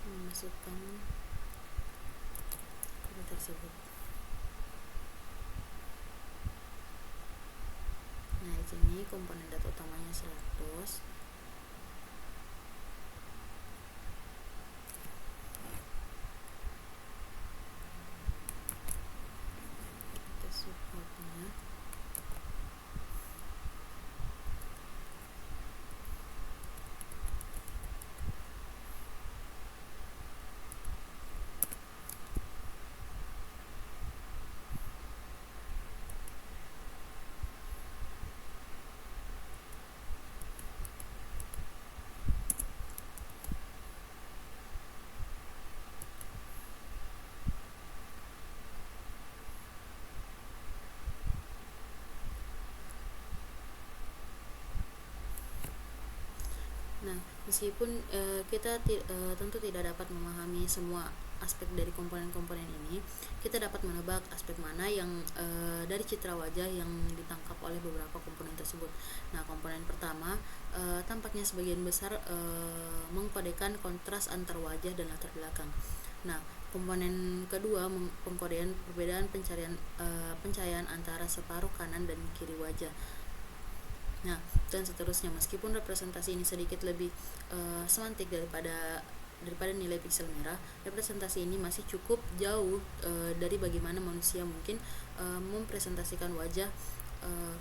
S1: memasukkan data tersebut. Nah, di sini komponen data utamanya 100. Kita supportnya. Meskipun kita tentu tidak dapat memahami semua aspek dari komponen-komponen ini, kita dapat menebak aspek mana yang dari citra wajah yang ditangkap oleh beberapa komponen tersebut. Nah, komponen pertama tampaknya sebagian besar mengkodekan kontras antar wajah dan latar belakang. Nah, komponen kedua pengkodean perbedaan pencahayaan antara separuh kanan dan kiri wajah. Nah, dan seterusnya. Meskipun representasi ini sedikit lebih semantik daripada nilai piksel merah, representasi ini masih cukup jauh dari bagaimana manusia mungkin mempresentasikan wajah,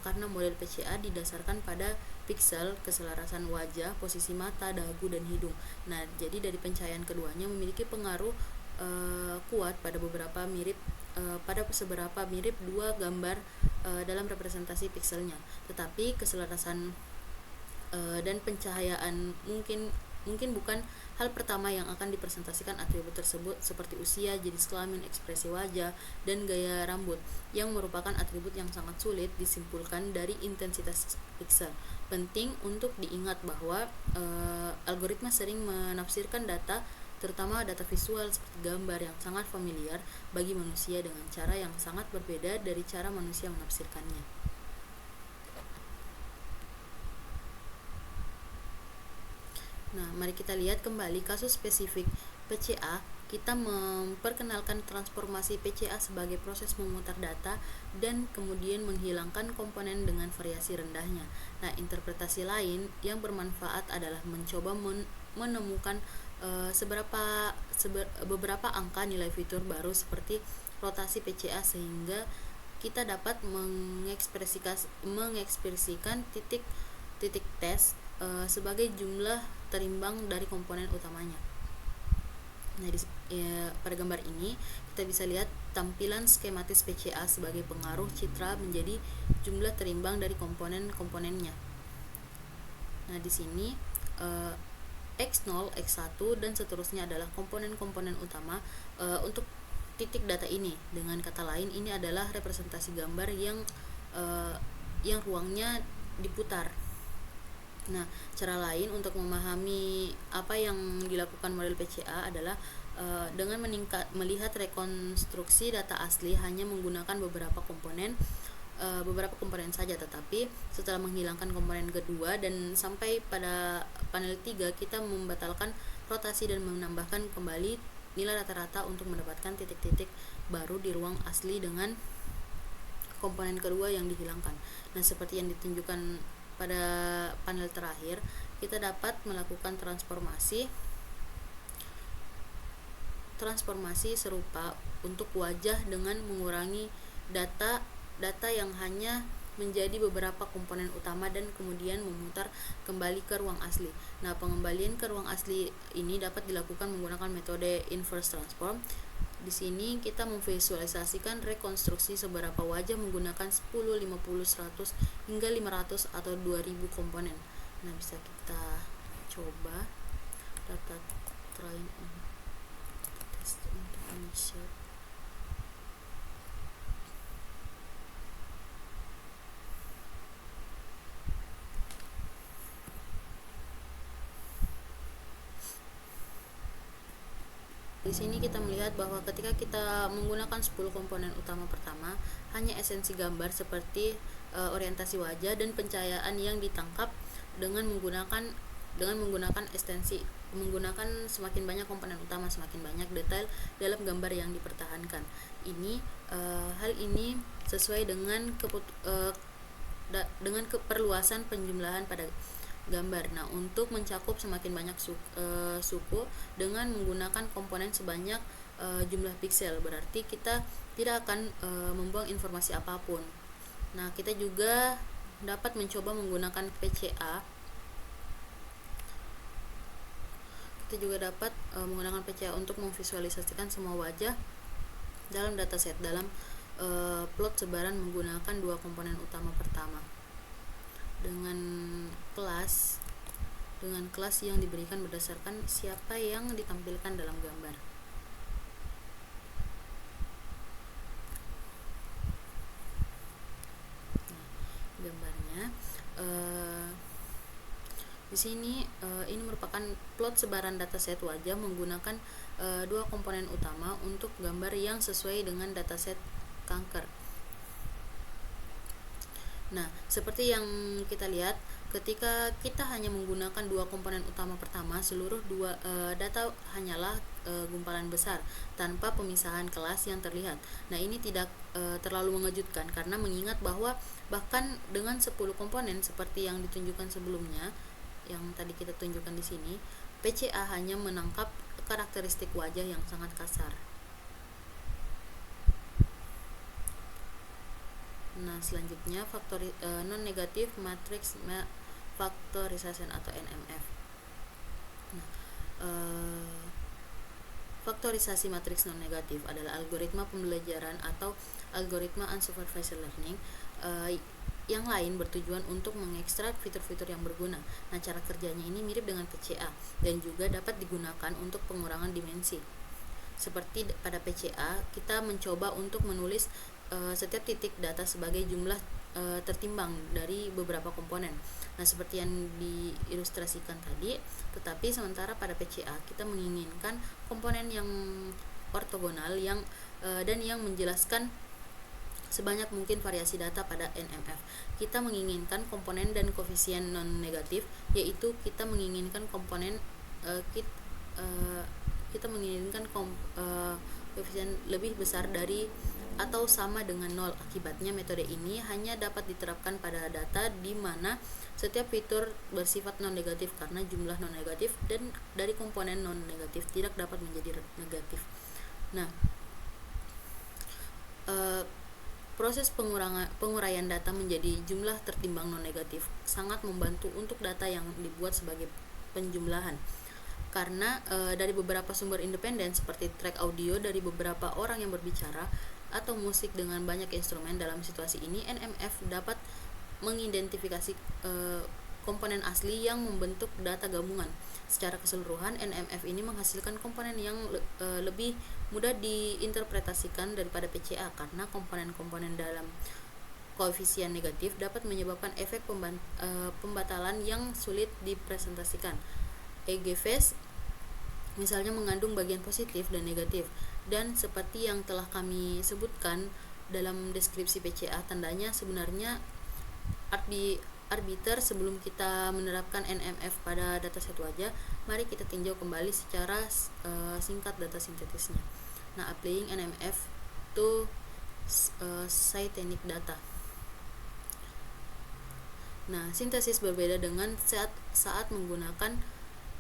S1: karena model PCA didasarkan pada piksel, keselarasan wajah, posisi mata, dagu, dan hidung. Nah, jadi dari pencahayaan keduanya memiliki pengaruh kuat pada seberapa mirip dua gambar dalam representasi pikselnya. Tetapi keselarasan dan pencahayaan mungkin bukan hal pertama yang akan dipresentasikan atribut tersebut, seperti usia, jenis kelamin, ekspresi wajah, dan gaya rambut, yang merupakan atribut yang sangat sulit disimpulkan dari intensitas piksel. Penting untuk diingat bahwa algoritma sering menafsirkan data, terutama data visual seperti gambar, yang sangat familiar bagi manusia dengan cara yang sangat berbeda dari cara manusia menafsirkannya. Nah, mari kita lihat kembali kasus spesifik PCA. Kita memperkenalkan transformasi PCA sebagai proses memutar data dan kemudian menghilangkan komponen dengan variasi rendahnya. Nah, interpretasi lain yang bermanfaat adalah mencoba menemukan beberapa angka nilai fitur baru seperti rotasi PCA, sehingga kita dapat mengekspresikan titik tes sebagai jumlah terimbang dari komponen utamanya. Nah, pada gambar ini kita bisa lihat tampilan skematis PCA sebagai pengaruh citra menjadi jumlah terimbang dari komponen-komponennya. Nah, di sini X0, X1, dan seterusnya adalah komponen-komponen utama untuk titik data ini. Dengan kata lain, ini adalah representasi gambar yang ruangnya diputar. Nah, cara lain untuk memahami apa yang dilakukan model PCA adalah dengan melihat rekonstruksi data asli hanya menggunakan beberapa komponen saja, tetapi setelah menghilangkan komponen kedua dan sampai pada panel 3, kita membatalkan rotasi dan menambahkan kembali nilai rata-rata untuk mendapatkan titik-titik baru di ruang asli dengan komponen kedua yang dihilangkan. Nah, seperti yang ditunjukkan pada panel terakhir, kita dapat melakukan transformasi serupa untuk wajah dengan mengurangi data yang hanya menjadi beberapa komponen utama dan kemudian memutar kembali ke ruang asli. Nah, pengembalian ke ruang asli ini dapat dilakukan menggunakan metode inverse transform. Di sini kita memvisualisasikan rekonstruksi seberapa wajah menggunakan 10, 50, 100 hingga 500 atau 2000 komponen. Nah, bisa kita coba data train test untuk initiate. Di sini kita melihat bahwa ketika kita menggunakan 10 komponen utama pertama, hanya esensi gambar seperti orientasi wajah dan pencahayaan yang ditangkap dengan menggunakan menggunakan semakin banyak komponen utama, semakin banyak detail dalam gambar yang dipertahankan. Hal ini sesuai dengan keperluasan penjumlahan pada gambar. Nah, untuk mencakup semakin banyak suku dengan menggunakan komponen sebanyak jumlah piksel, berarti kita tidak akan membuang informasi apapun. Nah, kita juga dapat mencoba menggunakan PCA. Menggunakan PCA untuk memvisualisasikan semua wajah dalam dataset dalam plot sebaran menggunakan dua komponen utama pertama dengan kelas yang diberikan berdasarkan siapa yang ditampilkan dalam gambar. Nah, gambarnya Di sini ini merupakan plot sebaran dataset wajah menggunakan dua komponen utama untuk gambar yang sesuai dengan dataset kanker. Nah, seperti yang kita lihat, ketika kita hanya menggunakan dua komponen utama pertama, seluruh data hanyalah gumpalan besar tanpa pemisahan kelas yang terlihat. Nah, ini tidak terlalu mengejutkan karena mengingat bahwa bahkan dengan 10 komponen seperti yang ditunjukkan sebelumnya, yang tadi kita tunjukkan di sini, PCA hanya menangkap karakteristik wajah yang sangat kasar. Nah, selanjutnya non-negative matrix factorization atau NMF. Nah, faktorisasi matriks non-negatif adalah algoritma pembelajaran atau algoritma unsupervised learning yang lain bertujuan untuk mengekstrak fitur-fitur yang berguna. Nah, cara kerjanya ini mirip dengan PCA dan juga dapat digunakan untuk pengurangan dimensi. Seperti pada PCA, kita mencoba untuk menulis setiap titik data sebagai jumlah tertimbang dari beberapa komponen. Nah, seperti yang diilustrasikan tadi, tetapi sementara pada PCA kita menginginkan komponen yang ortogonal dan yang menjelaskan sebanyak mungkin variasi data pada NMF. Kita menginginkan komponen dan koefisien non-negatif, yaitu kita menginginkan komponen kita menginginkan koefisien lebih besar dari atau sama dengan 0. Akibatnya metode ini hanya dapat diterapkan pada data di mana setiap fitur bersifat non-negatif karena jumlah non-negatif dan dari komponen non-negatif tidak dapat menjadi negatif. Nah, proses penguraian data menjadi jumlah tertimbang non-negatif sangat membantu untuk data yang dibuat sebagai penjumlahan. Karena dari beberapa sumber independen seperti track audio dari beberapa orang yang berbicara atau musik dengan banyak instrumen, dalam situasi ini NMF dapat mengidentifikasi komponen asli yang membentuk data gabungan. Secara keseluruhan, NMF ini menghasilkan komponen yang lebih mudah diinterpretasikan daripada PCA karena komponen-komponen dalam koefisien negatif dapat menyebabkan efek pembatalan yang sulit dipresentasikan. EG-phase misalnya mengandung bagian positif dan negatif, dan seperti yang telah kami sebutkan dalam deskripsi PCA, tandanya sebenarnya arbiter. Sebelum kita menerapkan NMF pada dataset wajah, mari kita tinjau kembali secara singkat data sintetisnya. Nah, applying NMF to cytenic data. Nah, sintesis berbeda dengan saat menggunakan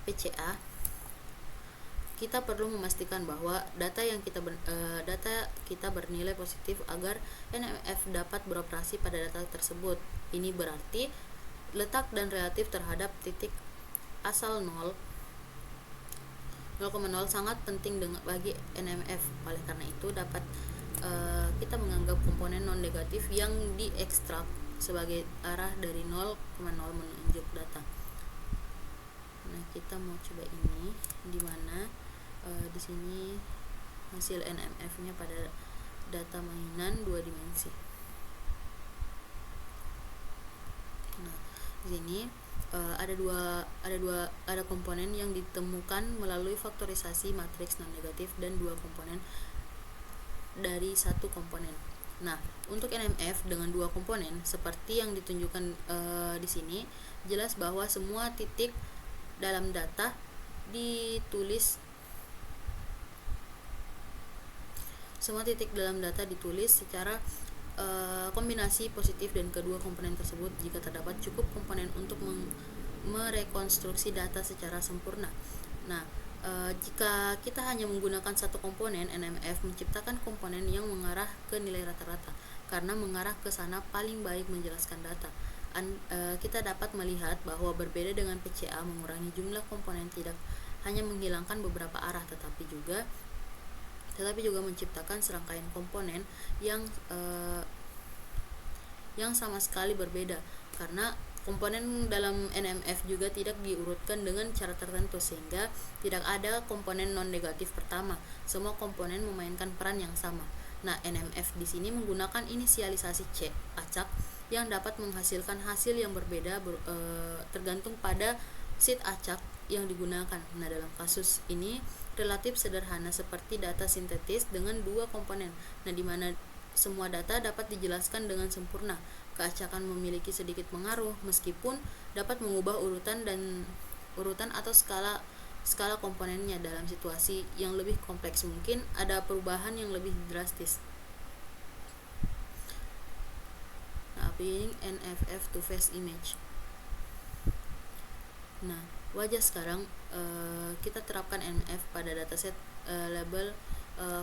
S1: PCA. Kita perlu memastikan bahwa data kita bernilai positif agar NMF dapat beroperasi pada data tersebut. Ini berarti letak dan relatif terhadap titik asal 0,0 sangat penting bagi NMF. Oleh karena itu dapat kita menganggap komponen non-negatif yang diekstrak sebagai arah dari 0,0 menunjuk data. Nah, kita mau coba ini di mana di sini hasil NMF-nya pada data mainan 2 dimensi. Nah, di sini ada komponen yang ditemukan melalui faktorisasi matriks non-negatif dan 2 komponen dari 1 komponen. Nah, untuk NMF dengan 2 komponen seperti yang ditunjukkan di sini, jelas bahwa semua titik dalam data ditulis secara kombinasi positif dan kedua komponen tersebut jika terdapat cukup komponen untuk merekonstruksi data secara sempurna. Nah, jika kita hanya menggunakan satu komponen, NMF menciptakan komponen yang mengarah ke nilai rata-rata karena mengarah ke sana paling baik menjelaskan data. Kita dapat melihat bahwa berbeda dengan PCA, mengurangi jumlah komponen tidak hanya menghilangkan beberapa arah tetapi juga menciptakan serangkaian komponen yang sama sekali berbeda karena komponen dalam NMF juga tidak diurutkan dengan cara tertentu sehingga tidak ada komponen non-negatif pertama. Semua komponen memainkan peran yang sama. Nah, NMF di sini menggunakan inisialisasi C acak yang dapat menghasilkan hasil yang berbeda tergantung pada sheet acak yang digunakan. Nah, dalam kasus ini relatif sederhana seperti data sintetis dengan dua komponen. Nah, di mana semua data dapat dijelaskan dengan sempurna. Keacakan memiliki sedikit pengaruh meskipun dapat mengubah urutan atau skala komponennya. Dalam situasi yang lebih kompleks mungkin ada perubahan yang lebih drastis. Nah, applying NFF to face image. Nah, wajah sekarang kita terapkan NF pada dataset label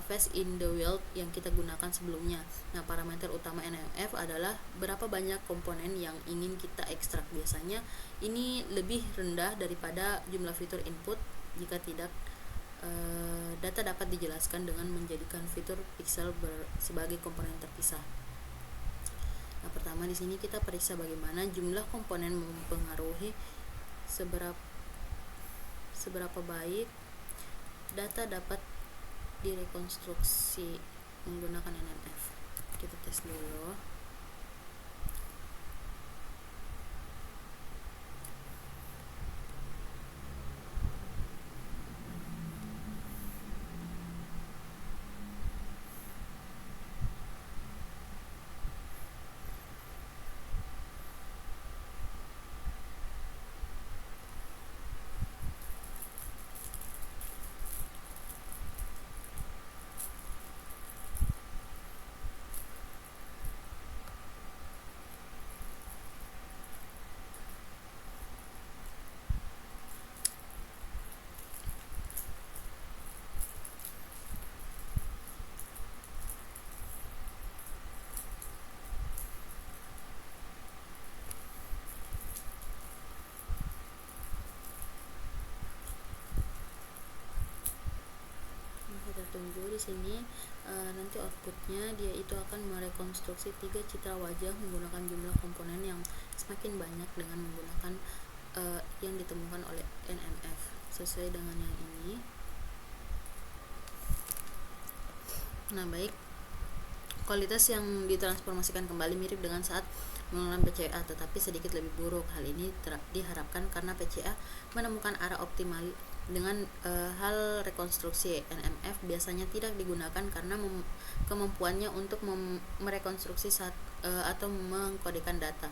S1: face in the wild yang kita gunakan sebelumnya. Nah, parameter utama NF adalah berapa banyak komponen yang ingin kita ekstrak. Biasanya ini lebih rendah daripada jumlah fitur input. Jika tidak, data dapat dijelaskan dengan menjadikan fitur pixel sebagai komponen terpisah. Nah, pertama di sini kita periksa bagaimana jumlah komponen mempengaruhi seberapa baik data dapat direkonstruksi menggunakan NMF. Kita tes dulu. Kita tunggu di sini. Nanti outputnya dia itu akan merekonstruksi 3 citra wajah menggunakan jumlah komponen yang semakin banyak dengan menggunakan yang ditemukan oleh NMF sesuai dengan yang ini. Nah, baik, kualitas yang ditransformasikan kembali mirip dengan saat menggunakan PCA, tetapi sedikit lebih buruk. Hal ini diharapkan karena PCA menemukan arah optimal. Dengan hal rekonstruksi, NMF biasanya tidak digunakan karena kemampuannya untuk merekonstruksi atau mengkodekan data.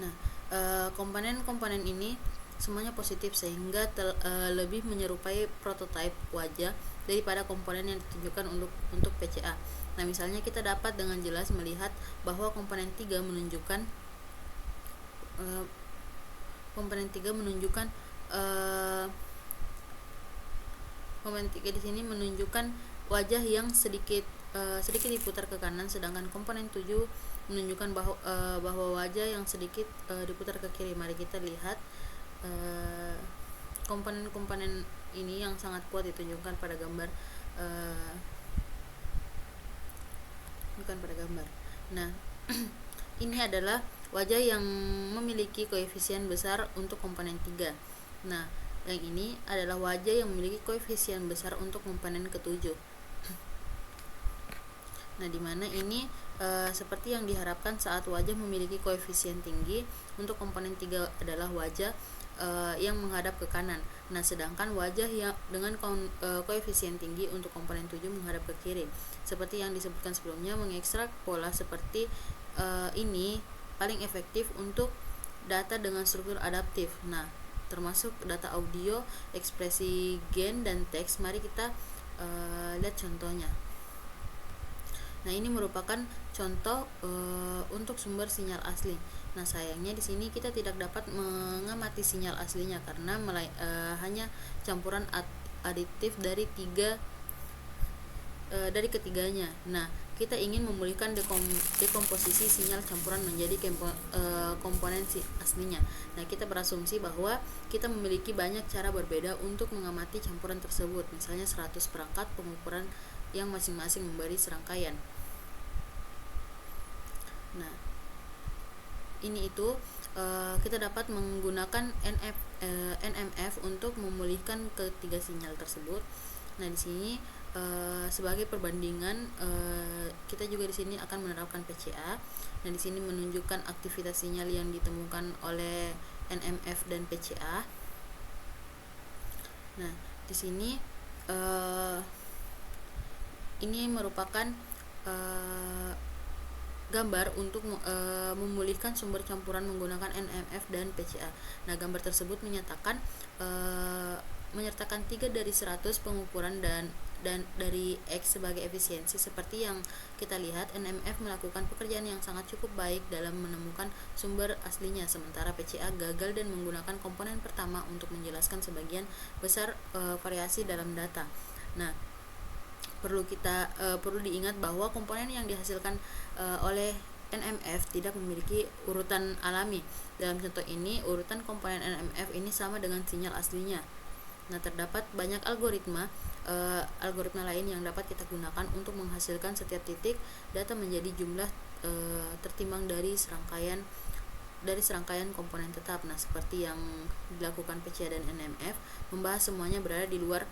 S1: Nah, komponen-komponen ini semuanya positif sehingga lebih menyerupai prototipe wajah daripada komponen yang ditunjukkan untuk PCA. Nah, misalnya kita dapat dengan jelas melihat bahwa komponen 3 menunjukkan komponen 3 di sini menunjukkan wajah yang sedikit diputar ke kanan, sedangkan komponen 7 menunjukkan bahwa wajah yang sedikit diputar ke kiri. Mari kita lihat komponen-komponen ini yang sangat kuat ditunjukkan pada gambar, bukan pada gambar. Nah, ini adalah wajah yang memiliki koefisien besar untuk komponen 3. Nah, yang ini adalah wajah yang memiliki koefisien besar untuk komponen ke-7. Nah, di mana ini seperti yang diharapkan saat wajah memiliki koefisien tinggi untuk komponen 3 adalah wajah yang menghadap ke kanan. Nah, sedangkan wajah yang dengan koefisien tinggi untuk komponen 7 menghadap ke kiri. Seperti yang disebutkan sebelumnya, mengekstrak pola seperti ini paling efektif untuk data dengan struktur adaptif. Nah, termasuk data audio, ekspresi gen, dan teks. Mari kita lihat contohnya. Nah, ini merupakan contoh untuk sumber sinyal asli. Nah, sayangnya di sini kita tidak dapat mengamati sinyal aslinya karena hanya campuran aditif dari ketiganya. Nah, kita ingin memulihkan dekomposisi sinyal campuran menjadi komponen aslinya. Nah, kita berasumsi bahwa kita memiliki banyak cara berbeda untuk mengamati campuran tersebut, misalnya 100 perangkat pengukuran yang masing-masing memberi serangkaian. Nah, ini itu kita dapat menggunakan NMF untuk memulihkan ketiga sinyal tersebut. Nah, di sini sebagai perbandingan, kita juga di sini akan menerapkan PCA. Nah, di sini menunjukkan aktivitas sinyal yang ditemukan oleh NMF dan PCA. Nah, di sini ini merupakan gambar untuk memulihkan sumber campuran menggunakan NMF dan PCA. Nah, gambar tersebut menyatakan menyertakan 3 dari 100 pengukuran dan dari X sebagai efisiensi. Seperti yang kita lihat, NMF melakukan pekerjaan yang sangat cukup baik dalam menemukan sumber aslinya, sementara PCA gagal dan menggunakan komponen pertama untuk menjelaskan sebagian besar variasi dalam data. Nah, perlu diingat bahwa komponen yang dihasilkan oleh NMF tidak memiliki urutan alami. Dalam contoh ini, urutan komponen NMF ini sama dengan sinyal aslinya. Nah, terdapat banyak algoritma lain yang dapat kita gunakan untuk menghasilkan setiap titik data menjadi jumlah tertimbang dari serangkaian komponen tetap. Nah, seperti yang dilakukan PCA dan NMF, membahas semuanya berada di luar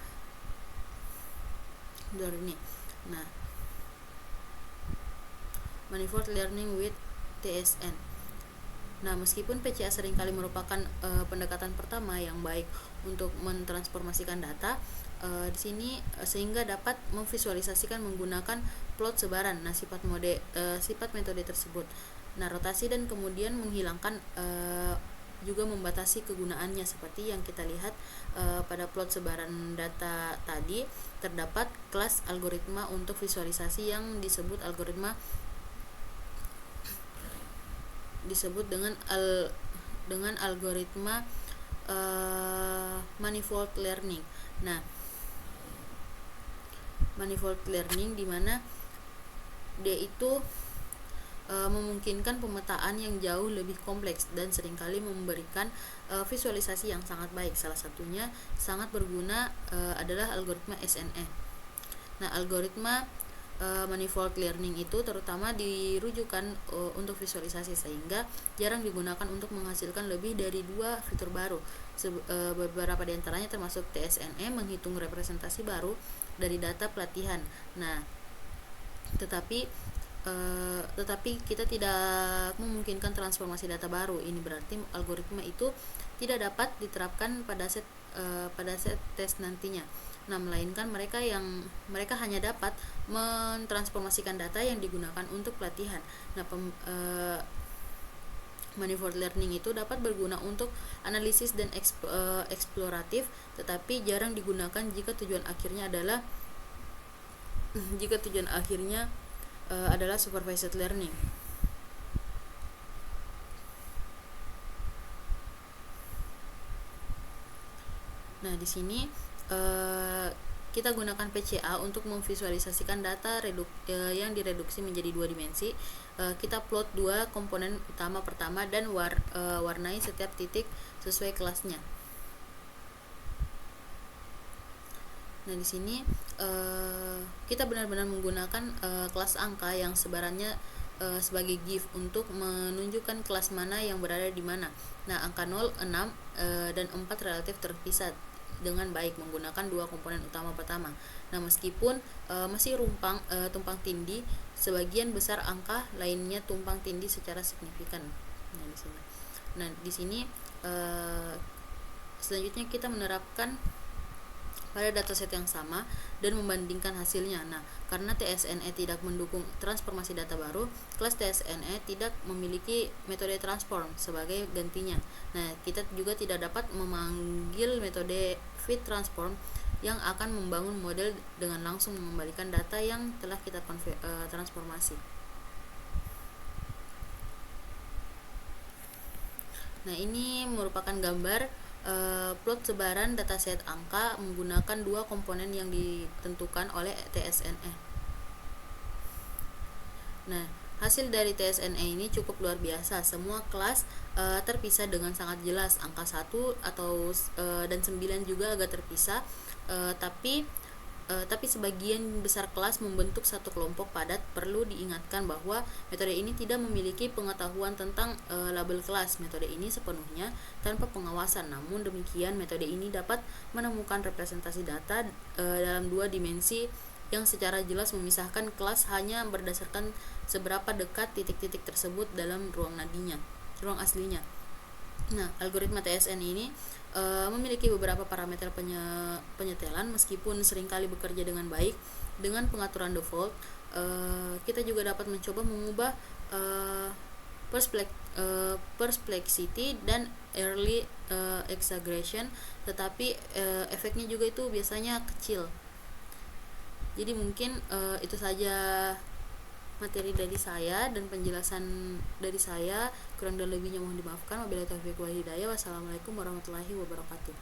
S1: ini. Nah, manifold learning with TSN. Nah, meskipun PCA seringkali merupakan pendekatan pertama yang baik untuk mentransformasikan data, di sini sehingga dapat memvisualisasikan menggunakan plot sebaran. Nah, sifat metode tersebut. Nah, rotasi dan kemudian menghilangkan juga membatasi kegunaannya. Seperti yang kita lihat pada plot sebaran data tadi, terdapat kelas algoritma untuk visualisasi yang disebut dengan algoritma manifold learning. Nah, manifold learning di mana dia itu memungkinkan pemetaan yang jauh lebih kompleks dan seringkali memberikan visualisasi yang sangat baik. Salah satunya sangat berguna adalah algoritma SNE. Nah, algoritma manifold learning itu terutama dirujukan untuk visualisasi, sehingga jarang digunakan untuk menghasilkan lebih dari 2 fitur baru. Beberapa di antaranya termasuk TSNE, menghitung representasi baru dari data pelatihan. Nah, tetapi kita tidak memungkinkan transformasi data baru. Ini berarti algoritma itu tidak dapat diterapkan pada set tes nantinya. Nah, melainkan mereka hanya dapat mentransformasikan data yang digunakan untuk pelatihan. Nah, manifold learning itu dapat berguna untuk analisis dan eksploratif, tetapi jarang digunakan jika tujuan akhirnya adalah supervised learning. Nah, di sini kita gunakan PCA untuk memvisualisasikan data yang direduksi menjadi 2 dimensi. Kita plot 2 komponen utama pertama dan warnai setiap titik sesuai kelasnya. Nah, di sini kita benar-benar menggunakan kelas angka yang sebarannya sebagai GIF untuk menunjukkan kelas mana yang berada di mana. Nah, angka 0, 6, dan 4 relatif terpisah dengan baik menggunakan 2 komponen utama pertama. Nah, meskipun masih tumpang tindih, sebagian besar angka lainnya tumpang tindih secara signifikan. Nah, di sini selanjutnya kita menerapkan pada dataset yang sama dan membandingkan hasilnya. Nah, karena TSNE tidak mendukung transformasi data baru, kelas TSNE tidak memiliki metode transform sebagai gantinya. Nah, kita juga tidak dapat memanggil metode fit transform yang akan membangun model dengan langsung mengembalikan data yang telah kita transformasi. Nah, ini merupakan gambar plot sebaran dataset angka menggunakan 2 komponen yang ditentukan oleh TSNE. Nah, hasil dari TSNE ini cukup luar biasa. Semua kelas terpisah dengan sangat jelas. Angka 1 dan 9 juga agak terpisah, tapi sebagian besar kelas membentuk satu kelompok padat. Perlu diingatkan bahwa metode ini tidak memiliki pengetahuan tentang label kelas. Metode ini sepenuhnya tanpa pengawasan. Namun demikian, metode ini dapat menemukan representasi data dalam 2 dimensi yang secara jelas memisahkan kelas hanya berdasarkan seberapa dekat titik-titik tersebut dalam ruang nadinya, ruang aslinya. Nah, algoritma TSN ini memiliki beberapa parameter penyetelan meskipun seringkali bekerja dengan baik. Dengan pengaturan default, kita juga dapat mencoba mengubah perplexity dan early exaggeration, tetapi efeknya juga itu biasanya kecil. Jadi mungkin itu saja materi dari saya dan penjelasan dari saya. Kurang dan lebihnya mohon dimaafkan. Wabillahi taufiq wal hidayah. Wassalamualaikum warahmatullahi wabarakatuh.